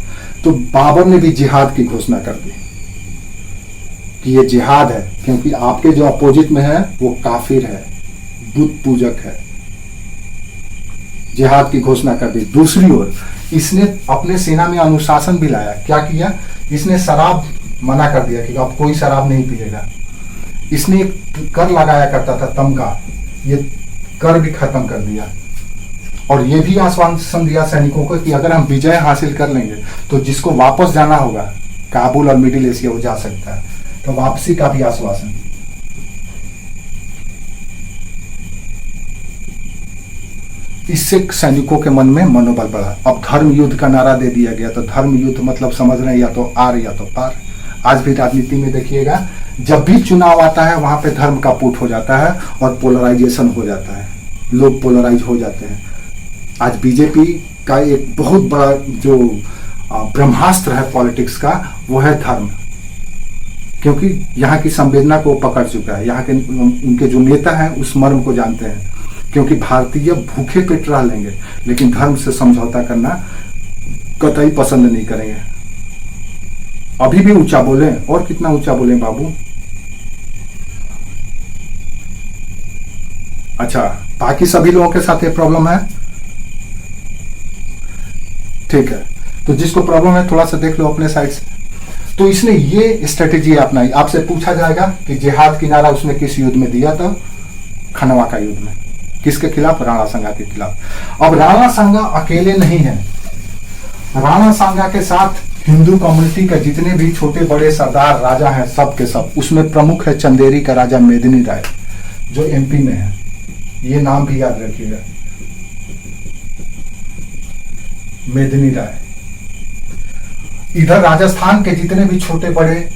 तो बाबर ने भी जिहाद की घोषणा कर दी कि ये जिहाद है, क्योंकि आपके जो अपोजिट में है वो काफिर है, बुत पूजक है। जिहाद की घोषणा कर दी। दूसरी ओर इसने अपने सेना में अनुशासन भी लाया। क्या किया, इसने शराब मना कर दिया कि अब कोई शराब नहीं पिएगा। इसने एक कर लगाया करता था तमगा, ये कर भी खत्म कर दिया, और ये भी आश्वासन दिया सैनिकों को कि अगर हम विजय हासिल कर लेंगे तो जिसको वापस जाना होगा काबुल और मिडिल एशिया, वो जा सकता है। तो वापसी का भी आश्वासन। इससे सैनिकों के मन में मनोबल बढ़ा। अब धर्म युद्ध का नारा दे दिया गया। तो धर्म युद्ध मतलब समझ रहे हैं, या तो आर या तो पार। आज भी राजनीति में देखिएगा, जब भी चुनाव आता है वहां पे धर्म का पुट हो जाता है और पोलराइजेशन हो जाता है, लोग पोलराइज हो जाते हैं। आज बीजेपी का एक बहुत बड़ा जो ब्रह्मास्त्र है पॉलिटिक्स का, वो है धर्म, क्योंकि यहाँ की संवेदना को पकड़ चुका है। यहाँ के उनके जो नेता हैं उस मर्म को जानते हैं, क्योंकि भारतीय भूखे पेट रह लेंगे लेकिन धर्म से समझौता करना कतई पसंद नहीं करेंगे। अभी भी ऊंचा बोले, और कितना ऊंचा बोले बाबू। अच्छा, बाकी सभी लोगों के साथ ये प्रॉब्लम है, ठीक है। तो जिसको प्रॉब्लम है थोड़ा सा देख लो अपने साइड से। तो इसने ये स्ट्रेटेजी अपनाई। आपसे पूछा जाएगा कि जिहाद की नारा उसने किस युद्ध में दिया था? खनवा का युद्ध में। किसके खिलाफ? राणा सांगा के खिलाफ। अब राणा सांगा अकेले नहीं है, राणा सांगा के साथ हिंदू कम्युनिटी के जितने भी छोटे बड़े सरदार राजा हैं, सब के सब। उसमें प्रमुख है चंदेरी का राजा मेदिनी राय, जो MP में है। ये नाम भी याद रखिएगा, मेदिनी राय। इधर राजस्थान के जितने भी छोटे बड़े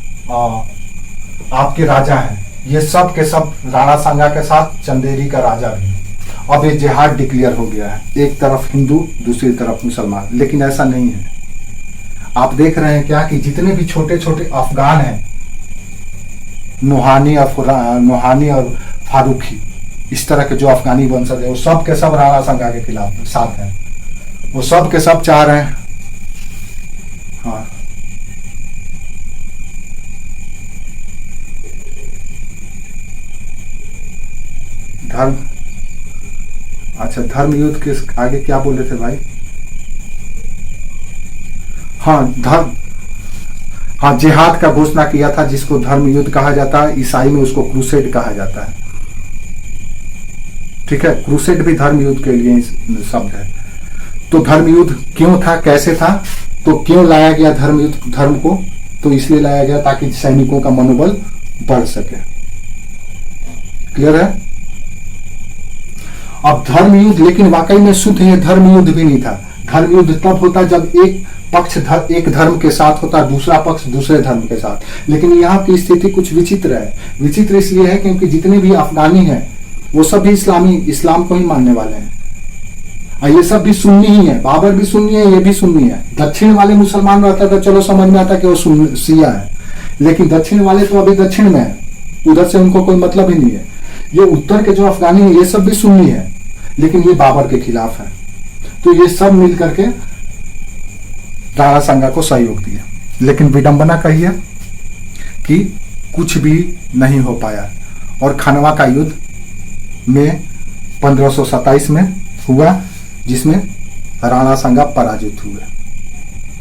आपके राजा हैं, ये सब के सब राणा सांगा के साथ चंदेरी का राजा भी। अब ये जिहाद डिक्लेयर हो गया है, एक तरफ हिंदू दूसरी तरफ मुसलमान। लेकिन ऐसा नहीं है। आप देख रहे हैं क्या कि जितने भी छोटे छोटे अफगान हैं, नोहानी और फारूकी, इस तरह के जो अफगानी वंशज है, वो सब के सब राणा सांगा के खिलाफ साथ हैं। वो सब के सब चाह रहे हैं। हाँ, धर्म, अच्छा धर्म युद्ध के आगे क्या बोले थे भाई? हाँ, धर्म, हाँ जिहाद का घोषणा किया था, जिसको धर्म युद्ध कहा जाता है। ईसाई में उसको क्रूसेड कहा जाता है। ठीक है, क्रूसेड भी धर्म युद्ध के लिए शब्द है। तो धर्म युद्ध क्यों था, कैसे था, तो क्यों लाया गया धर्म युद्ध, धर्म को? तो इसलिए लाया गया ताकि सैनिकों का मनोबल बढ़ सके। क्लियर है? अब धर्म युद्ध, लेकिन वाकई में शुद्ध ये धर्म युद्ध भी नहीं था। धर्म युद्ध तब होता जब एक पक्ष एक धर्म के साथ होता, दूसरा पक्ष दूसरे धर्म के साथ। लेकिन यहाँ की स्थिति कुछ विचित्र है। विचित्र इसलिए है क्योंकि जितने भी अफगानी हैं वो सब भी इस्लाम को ही मानने वाले हैं। और ये सब भी सुन्नी ही है। बाबर भी सुन्नी है, ये भी सुन्नी है। दक्षिण वाले मुसलमान रहता तो चलो समझ में आता कि वो शिया है, लेकिन दक्षिण वाले तो अभी दक्षिण में है, उधर से उनको कोई मतलब ही नहीं है। ये उत्तर के जो अफगानी है ये सब भी सुन्नी है, लेकिन ये बाबर के खिलाफ है। तो ये सब मिल करके राणा सांगा को सहयोग दिया। लेकिन विडंबना कही है कि कुछ भी नहीं हो पाया। और खनवा का युद्ध में 1527 में हुआ, जिसमें राणा सांगा पराजित हुए,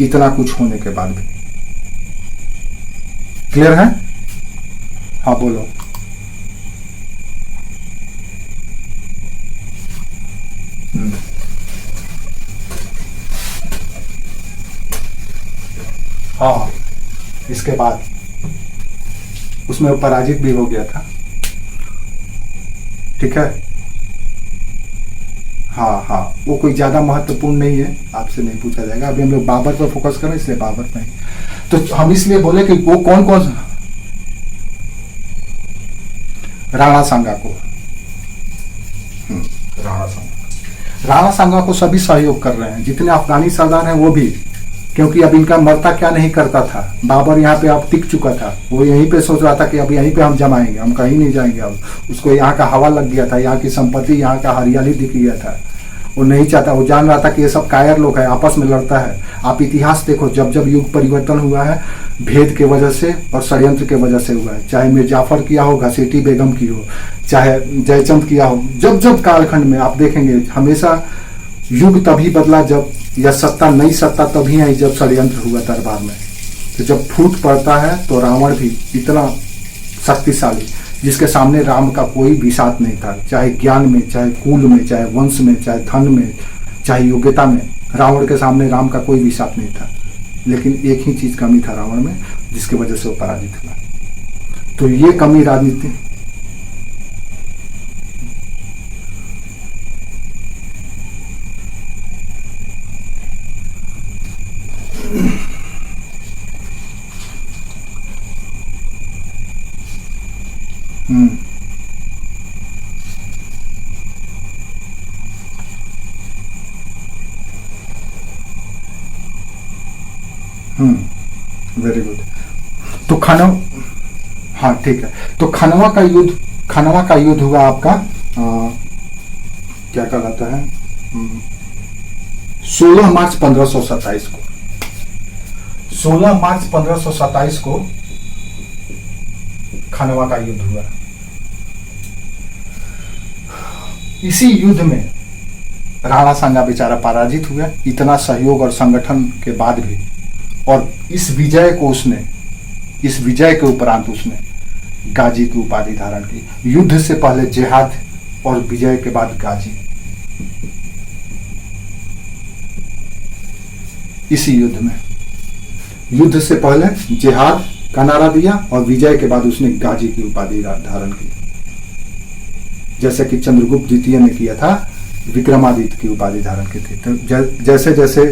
इतना कुछ होने के बाद भी। क्लियर है? हाँ बोलो। हाँ, इसके बाद उसमें वो पराजित भी हो गया था। ठीक है, हाँ हाँ, वो कोई ज्यादा महत्वपूर्ण नहीं है, आपसे नहीं पूछा जाएगा। अभी हम लोग बाबर पर फोकस करें, इसलिए बाबर पे। तो हम इसलिए बोले कि वो कौन कौन, राणा सांगा को, राणा सांगा को सभी सहयोग कर रहे हैं, जितने अफगानी सरदार हैं वो भी। क्योंकि अब इनका मरता क्या नहीं करता था। बाबर यहाँ पे अब टिक चुका था, वो यहीं पे सोच रहा था कि अब यहीं पे हम जमाएंगे, हम कहीं नहीं जाएंगे। अब उसको यहाँ का हवा लग गया था, यहाँ की संपत्ति, यहाँ का हरियाली दिख गया था। वो नहीं चाहता, वो जान रहा था कि ये सब कायर लोग हैं, आपस में लड़ता है। आप इतिहास देखो, जब जब युग परिवर्तन हुआ है, भेद के वजह से और षड्यंत्र के वजह से हुआ है। चाहे मीर जाफर किया हो, घसीटी बेगम की हो, चाहे जयचंद किया हो, जब जब कालखंड में आप देखेंगे, हमेशा युग तभी बदला जब, या सत्ता, नई सत्ता तभी आई जब षड्यंत्र हुआ दरबार में। तो जब फूट पड़ता है तो रावण भी इतना शक्तिशाली, जिसके सामने राम का कोई भी साथ नहीं था, चाहे ज्ञान में, चाहे कुल में, चाहे वंश में, चाहे धन में, चाहे योग्यता में, रावण के सामने राम का कोई भी साथ नहीं था। लेकिन एक ही चीज कमी था रावण में, जिसकी वजह से वो पराजित हुआ। तो ये कमी राजनीति, वेरी गुड। तो हाँ ठीक है। तो खनवा का युद्ध हुआ आपका क्या कहलाता है, 16 मार्च 1527 को। 16 मार्च 1527 को खनवा का युद्ध हुआ। इसी युद्ध में राणा सांगा बेचारा पराजित हुआ, इतना सहयोग और संगठन के बाद भी। और इस विजय के उपरांत उसने गाजी की उपाधि धारण की। युद्ध से पहले जिहाद और विजय के बाद गाजी। इसी युद्ध से पहले जिहाद का नारा दिया और विजय के बाद उसने गाजी की उपाधि धारण की, जैसे कि चंद्रगुप्त द्वितीय ने किया था, विक्रमादित्य की उपाधि धारण की थी। तो जैसे जैसे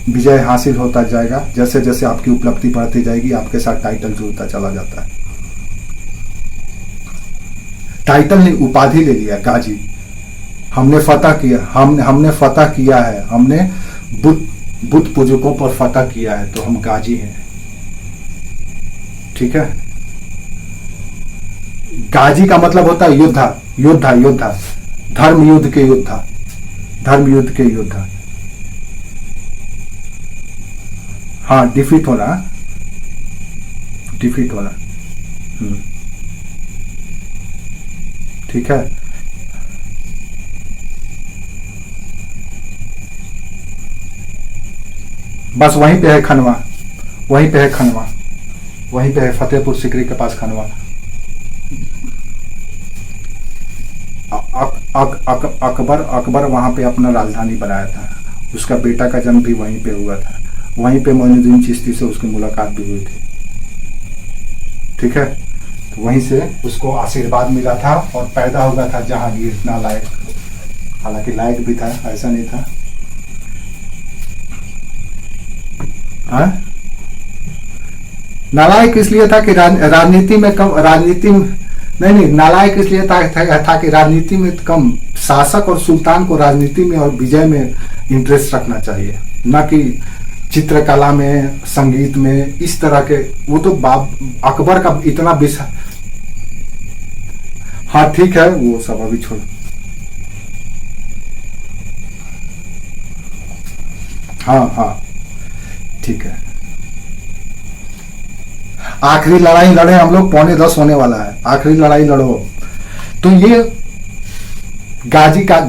विजय हासिल होता जाएगा। जैसे जैसे आपकी उपलब्धि बढ़ती जाएगी, आपके साथ टाइटल जुड़ता चला जाता है। टाइटल ने उपाधि ले लिया गाजी। हमने फतह किया, हमने फतह किया है, हमने बुत पूजकों पर फतह किया है, तो हम गाजी हैं। ठीक है। गाजी का मतलब होता है योद्धा, योद्धा, योद्धा, धर्म युद्ध के योद्धा, धर्म युद्ध के योद्धा। हाँ, डिफीट होना, डिफीट होना। ठीक है। बस वहीं पे है खनवा, वहीं पे है खनवा, वहीं पे है फतेहपुर सिकरी के पास खनवा। अकबर वहां पे अपना राजधानी बनाया था। उसका बेटा का जन्म भी वहीं पे हुआ था। वहीं पे मोइनुद्दीन चिश्ती से उसकी मुलाकात भी हुई थी। ठीक है। तो वहीं से उसको आशीर्वाद मिला था और पैदा हुआ था जहांगीर नालायक। हालांकि लायक भी था, ऐसा नहीं था। हाँ? नालायक इसलिए था कि राजनीति में कम, राजनीति में नहीं, नालायक इसलिए था कि राजनीति में कम, शासक और सुल्तान को राजनीति में और विजय में इंटरेस्ट रखना चाहिए, न कि चित्रकला में, संगीत में, इस तरह के। वो तो अकबर का इतना विषय। हाँ ठीक है, वो सब अभी छोड़। हाँ हाँ ठीक है। आखिरी लड़ाई लड़े हम लोग, 9:45 होने वाला है। आखिरी लड़ाई लड़ो। तो ये गाजी का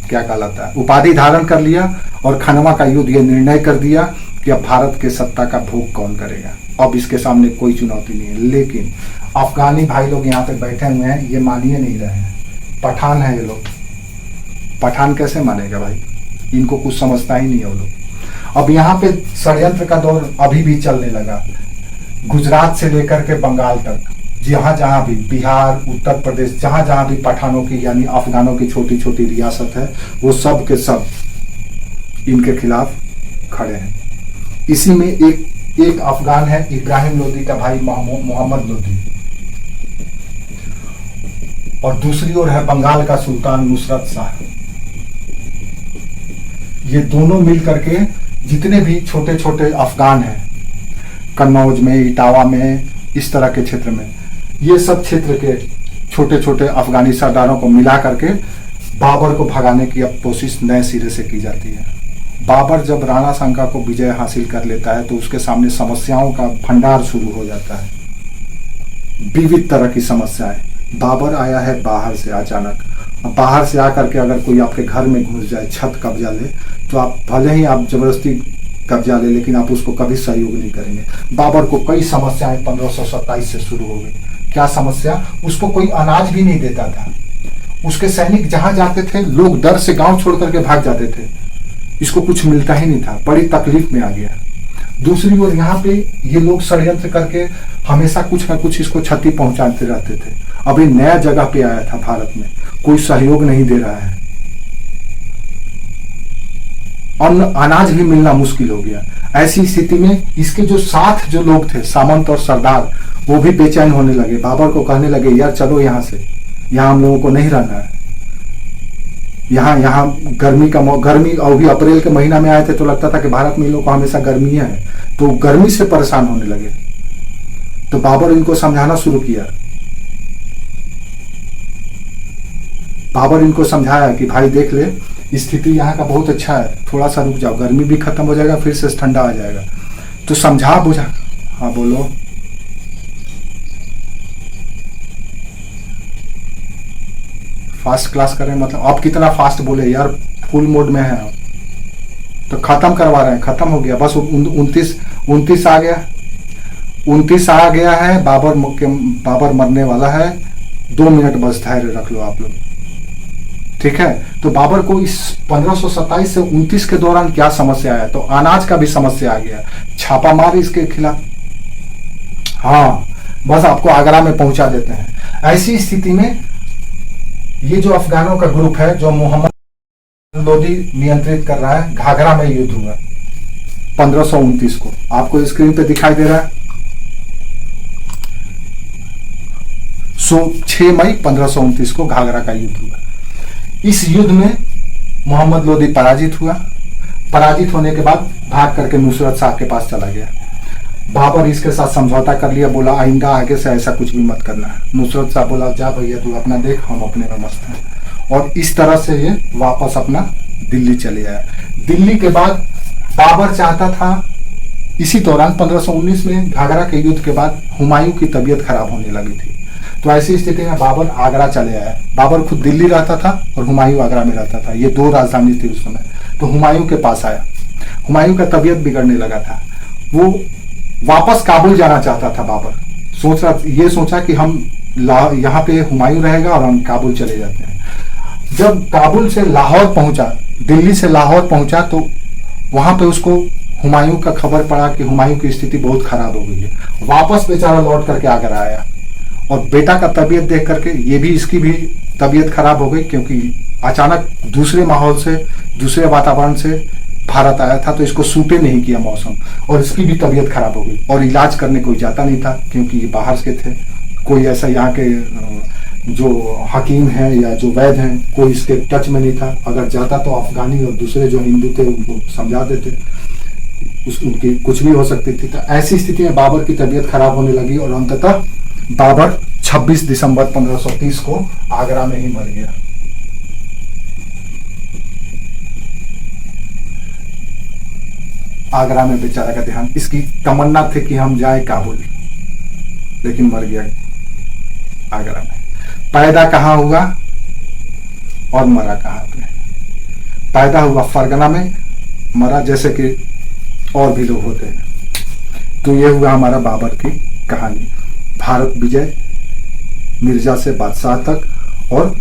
क्या कहलाता है, उपाधि धारण कर लिया और खनवा का युद्ध ये निर्णय कर दिया कि अब भारत के सत्ता का भोग कौन करेगा। अब इसके सामने कोई चुनौती नहीं है। लेकिन अफगानी भाई लोग यहाँ पे बैठे हुए हैं, ये मानिए नहीं रहे हैं। पठान है ये लोग। पठान कैसे मानेगा भाई, इनको कुछ समझता ही नहीं है वो लोग। अब यहाँ पे षड्यंत्र का दौर अभी भी चलने लगा। गुजरात से लेकर के बंगाल तक, जहां जहां भी, बिहार, उत्तर प्रदेश, जहां जहां भी पठानों की यानी अफगानों की छोटी छोटी रियासत है, वो सब के सब इनके खिलाफ खड़े हैं। इसी में एक अफगान है, इब्राहिम लोदी का भाई मोहम्मद लोदी, और दूसरी ओर है बंगाल का सुल्तान नुसरत शाह। ये दोनों मिल करके जितने भी छोटे छोटे अफगान हैं, कन्नौज में, इटावा में, इस तरह के क्षेत्र में, ये सब क्षेत्र के छोटे छोटे अफगानी सरदारों को मिला करके बाबर को भगाने की अब कोशिश नए सिरे से की जाती है। बाबर जब राणा सांगा को विजय हासिल कर लेता है तो उसके सामने समस्याओं का भंडार शुरू हो जाता है, विविध तरह की समस्याएं। बाबर आया है बाहर से अचानक। अब बाहर से आकर के अगर कोई आपके घर में घुस जाए, छत कब्जा ले, तो आप भले ही आप जबरदस्ती कब्जा ले, लेकिन आप उसको कभी सहयोग नहीं करेंगे। बाबर को कई समस्याएं 1527 से शुरू हो गई। क्या समस्या? उसको कोई अनाज भी नहीं देता था। उसके सैनिक जहां जाते थे, लोग डर से गांव छोड़ करके भाग जाते थे। इसको कुछ मिलता ही नहीं था, बड़ी तकलीफ में आ गया। दूसरी ओर यहाँ पे ये लोग षड्यंत्र करके हमेशा कुछ ना कुछ इसको क्षति पहुंचाते रहते थे। अभी नया जगह पे आया था भारत में, कोई सहयोग नहीं दे रहा है, अन्न अनाज भी मिलना मुश्किल हो गया। ऐसी स्थिति में इसके जो साथ जो लोग थे, सामंत और सरदार, वो भी बेचैन होने लगे। बाबर को कहने लगे, यार चलो यहाँ से, यहाँ हम लोगों को नहीं रहना है। यहाँ गर्मी और भी अप्रैल के महीना में आए थे तो लगता था कि भारत में इन लोगों को हमेशा गर्मी है, तो गर्मी से परेशान होने लगे। तो बाबर इनको समझाना शुरू किया। बाबर इनको समझाया कि भाई देख ले, स्थिति यहाँ का बहुत अच्छा है, थोड़ा सा रुक जाओ, गर्मी भी खत्म हो जाएगा, फिर से ठंडा आ जाएगा। तो समझा बुझा। हाँ बोलो। फास्ट क्लास कर रहे हैं मतलब आप कितना फास्ट बोले यार, फुल मोड में है। तो खत्म करवा रहे हैं, खत्म हो गया बस। 29 आ गया, 29 आ गया है। बाबर मरने वाला है। 2 मिनट बस धैर्य रख लो आप लोग, ठीक है। तो बाबर को इस 1527 से 29 के दौरान क्या समस्या है? तो अनाज का भी समस्या आ गया। छापा मार इसके खिलाफ। हाँ बस आपको आगरा में पहुंचा देते हैं। ऐसी स्थिति में ये जो अफगानों का ग्रुप है, जो मोहम्मद लोदी नियंत्रित कर रहा है। घाघरा में युद्ध हुआ 1529 को, आपको स्क्रीन पे दिखाई दे रहा है। 6 मई 1529 को घाघरा का युद्ध हुआ। इस युद्ध में मोहम्मद लोदी पराजित हुआ। पराजित होने के बाद भाग करके नुसरत शाह के पास चला गया। बाबर इसके साथ समझौता कर लिया, बोला आइंदा आगे से ऐसा कुछ भी मत करना है। नुसरत शाह बोला जा भैया तू अपना देख, हम अपने में मस्त हैं। और इस तरह से ये वापस अपना दिल्ली चले आया। दिल्ली के बाद बाबर चाहता था, इसी दौरान 1519 में घाघरा के युद्ध के बाद हुमायूं की तबीयत खराब होने लगी थी। तो ऐसी स्थिति में बाबर आगरा चले आया। बाबर खुद दिल्ली रहता था और हुमायूं आगरा में रहता था, ये 2 राजधानी थी उस समय। तो हुमायूं के पास आया। हुमायूं का तबीयत बिगड़ने लगा था, वो वापस काबुल जाना चाहता था। बाबर ये सोचा कि हम यहाँ पे हुमायूं रहेगा और हम काबुल चले जाते हैं। जब काबुल से लाहौर पहुंचा, दिल्ली से लाहौर पहुंचा, तो वहां पे उसको हुमायूं का खबर पड़ा कि हुमायूं की स्थिति बहुत खराब हो गई है। वापस बेचारा लौट करके आगरा आया और बेटा का तबीयत देख करके ये भी, इसकी भी तबीयत खराब हो गई, क्योंकि अचानक दूसरे माहौल से, दूसरे वातावरण से भारत आया था, तो इसको सूटे नहीं किया मौसम, और इसकी भी तबीयत खराब हो गई। और इलाज करने कोई जाता नहीं था, क्योंकि ये बाहर के थे। कोई ऐसा यहाँ के जो हकीम हैं या जो वैद्य हैं, कोई इसके टच में नहीं था। अगर जाता तो अफगानी और दूसरे जो हिंदू थे उनको समझा देते, उनकी कुछ भी हो सकती थी। तो ऐसी स्थिति में बाबर की तबीयत खराब होने लगी और अंततः बाबर 26 दिसंबर 1530 को आगरा में ही मर गया। आगरा में बेचारा का ध्यान, इसकी तमन्ना थी कि हम जाए काबुल, लेकिन मर गया आगरा में। पैदा कहाँ हुआ और मरा कहाँ पे? पैदा हुआ फरगना में, मरा जैसे कि और भी लोग होते हैं। तो ये हुआ हमारा बाबर की कहानी। भारत विजय, मिर्जा से बादशाह तक, और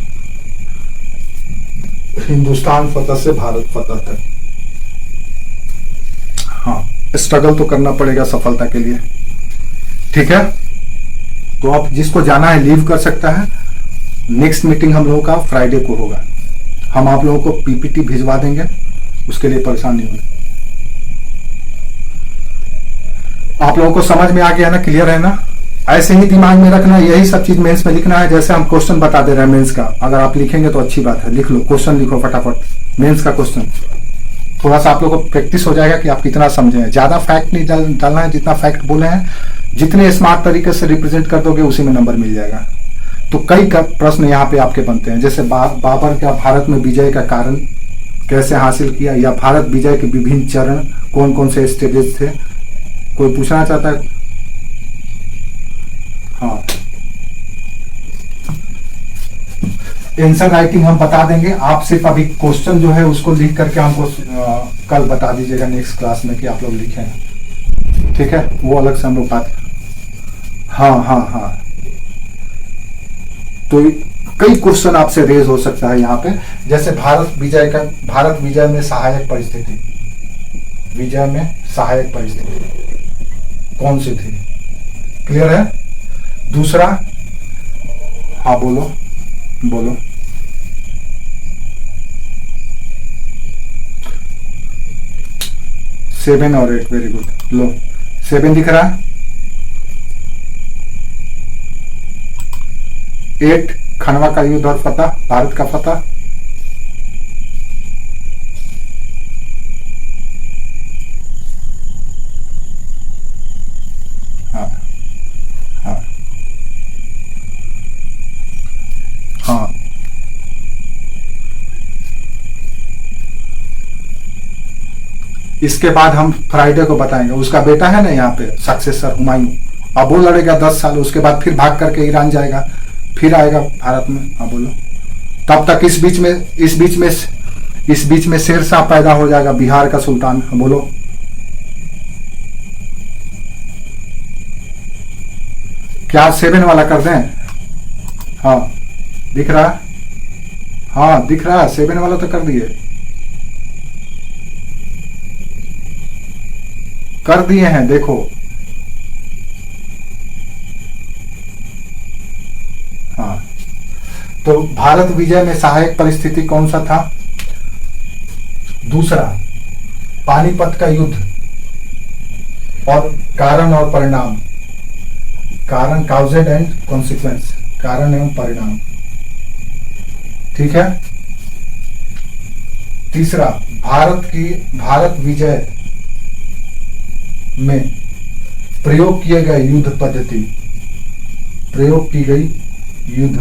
हिंदुस्तान फतह से भारत फतह तक। हाँ, स्ट्रगल तो करना पड़ेगा सफलता के लिए, ठीक है। तो आप जिसको जाना है लीव कर सकता है। नेक्स्ट मीटिंग हम लोगों का फ्राइडे को होगा। हम आप लोगों को पीपीटी भिजवा देंगे, उसके लिए परेशान नहीं होना। आप लोगों को समझ में आ गया ना, क्लियर है ना? ऐसे ही दिमाग में रखना, यही सब चीज मेंस में लिखना है। जैसे हम क्वेश्चन बता दे रहे हैं मेंस का, अगर आप लिखेंगे तो अच्छी बात है। लिख लो, क्वेश्चन लिखो फटाफट, मेंस का क्वेश्चन। थोड़ा सा आप लोगों को प्रैक्टिस हो जाएगा कि आप कितना समझे। ज्यादा फैक्ट नहीं डालना है, जितना फैक्ट बोले हैं, जितने स्मार्ट तरीके से रिप्रेजेंट कर दोगे उसी में नंबर मिल जाएगा। तो कई प्रश्न यहाँ पे आपके बनते हैं, जैसे बाबर का भारत में विजय का कारण कैसे हासिल किया, या भारत विजय के विभिन्न चरण कौन कौन से स्टेजेस थे। कोई पूछना चाहता है? हाँ, आंसर राइटिंग हम बता देंगे। आप सिर्फ अभी क्वेश्चन जो है उसको लिख करके हमको कल बता दीजिएगा नेक्स्ट क्लास में कि आप लोग लिखे हैं, ठीक है। वो अलग से हम लोग बात। हाँ। तो कई क्वेश्चन आपसे रेज हो सकता है यहाँ पे, जैसे भारत विजय में सहायक परिस्थिति, विजय में सहायक परिस्थिति कौन सी थी? क्लियर है? दूसरा, हाँ बोलो 7 और 8, वेरी गुड। लो 7 दिख रहा है, 8 खनवा का युद्ध और फतह, भारत का फतह। हाँ, इसके बाद हम फ्राइडे को बताएंगे। उसका बेटा है ना यहाँ पे सक्सेसर हुमायूं, अब वो लड़ेगा 10 साल, उसके बाद फिर भाग करके ईरान जाएगा, फिर आएगा भारत में। हाँ बोलो। तब तक इस बीच में शेर शाह पैदा हो जाएगा, बिहार का सुल्तान। हाँ बोलो। क्या 7 वाला कर दें? हाँ दिख रहा है, हाँ दिख रहा है, 7 वाला तो कर दिए हैं, देखो। हाँ, तो भारत विजय में सहायक परिस्थिति कौन सा था? दूसरा, पानीपत का युद्ध और कारण और परिणाम, कारण, काउजेड एंड कॉन्सिक्वेंस, कारण एवं परिणाम, ठीक है। तीसरा, भारत विजय में प्रयोग किए गए युद्ध पद्धति, प्रयोग की गई युद्ध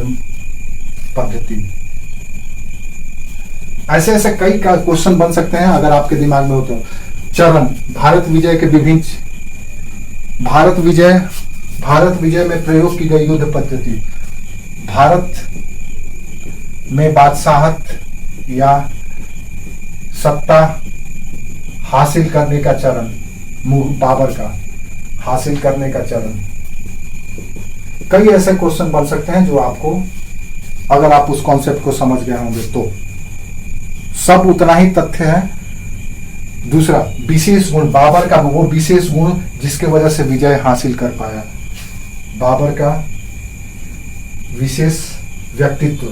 पद्धति। ऐसे ऐसे कई क्वेश्चन बन सकते हैं अगर आपके दिमाग में हो तो। चरण, भारत विजय के विभिन्न, भारत विजय में प्रयोग की गई युद्ध पद्धति, भारत में बादशाहत या सत्ता हासिल करने का चरण, बाबर का हासिल करने का चरण। कई ऐसे क्वेश्चन बन सकते हैं जो आपको, अगर आप उस कॉन्सेप्ट को समझ गए होंगे तो। सब उतना ही तथ्य है। दूसरा, विशेष गुण, बाबर का वो विशेष गुण जिसके वजह से विजय हासिल कर पाया, बाबर का विशेष व्यक्तित्व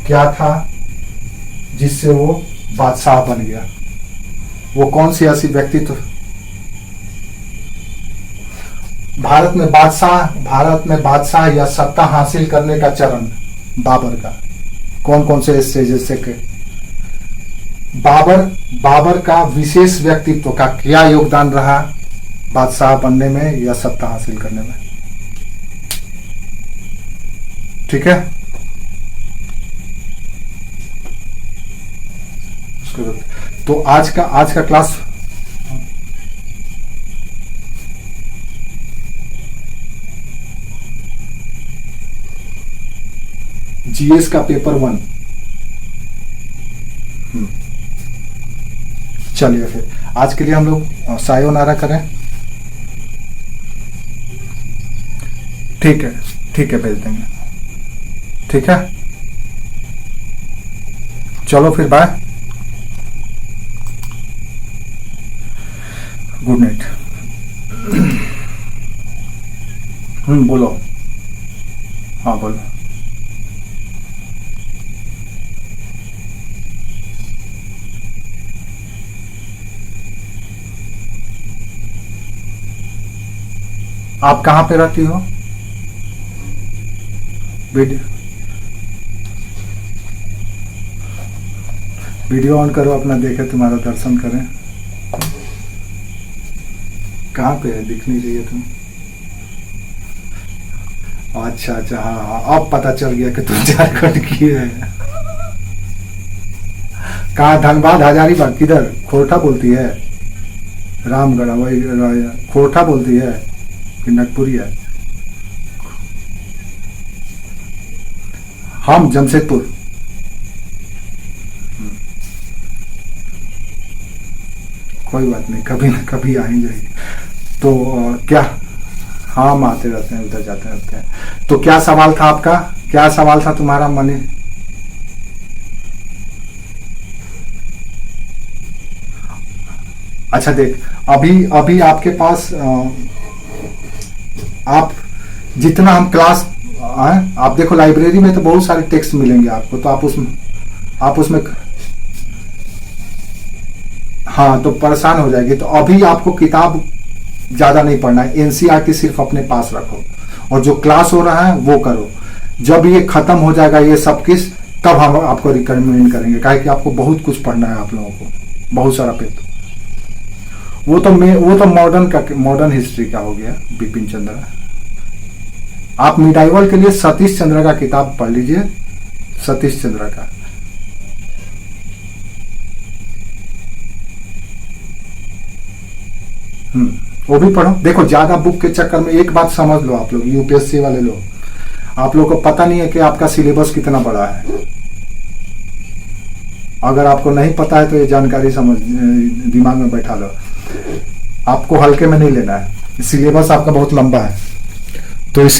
क्या था जिससे वो बादशाह बन गया, वो कौन सी ऐसी व्यक्तित्व। भारत में बादशाह या सत्ता हासिल करने का चरण बाबर का कौन कौन से स्टेजेस से के, बाबर का विशेष व्यक्तित्व का क्या योगदान रहा बादशाह बनने में या सत्ता हासिल करने में, ठीक है। तो आज का क्लास जीएस का पेपर 1। चलिए फिर आज के लिए हम लोग सायोनारा करें। ठीक है भेज देंगे, ठीक है। चलो फिर बाय, गुड नाइट। बोलो, हाँ बोलो। आप कहाँ पे रहती हो? वीडियो ऑन करो अपना, देखे तुम्हारा दर्शन करें। कहाँ पे है, दिख नहीं रही है तुम। अच्छा हाँ, अब पता चल गया कि तुम झारखंड की है। कहाँ, धनबाद, हजारीबाग, किधर? खोरठा बोलती है, रामगढ़, वही खोरठा बोलती है कि नगपुरी है? हम जमशेदपुर। कोई बात नहीं, कभी ना कभी आएंगे। तो क्या, हाँ हम आते रहते हैं, उधर जाते रहते हैं। तो क्या सवाल था आपका, क्या सवाल था तुम्हारा मनी? अच्छा देख, अभी आपके पास आप जितना हम क्लास, आप देखो लाइब्रेरी में तो बहुत सारे टेक्स्ट मिलेंगे आपको, तो आप उसमें हाँ तो परेशान हो जाएगी। तो अभी आपको किताब ज्यादा नहीं पढ़ना है, एनसीईआरटी सिर्फ अपने पास रखो और जो क्लास हो रहा है वो करो। जब ये खत्म हो जाएगा ये सब किस, तब हम आपको रिकमेंड करेंगे, काहे कि आपको बहुत कुछ पढ़ना है, आप लोगों को बहुत सारा पेपर। वो तो मॉडर्न हिस्ट्री का हो गया, बिपिन चंद्र। आप मिडाइवल के लिए सतीश चंद्र का किताब पढ़ लीजिए, सतीश चंद्र का। वो भी पढ़ो। देखो ज्यादा बुक के चक्कर में एक बात समझ लो, आप लोग यूपीएससी वाले लोग, आप लोग को पता नहीं है कि आपका सिलेबस कितना बड़ा है। अगर आपको नहीं पता है तो ये जानकारी समझ दिमाग में बैठा लो, आपको हल्के में नहीं लेना है, सिलेबस आपका बहुत लंबा है। तो इस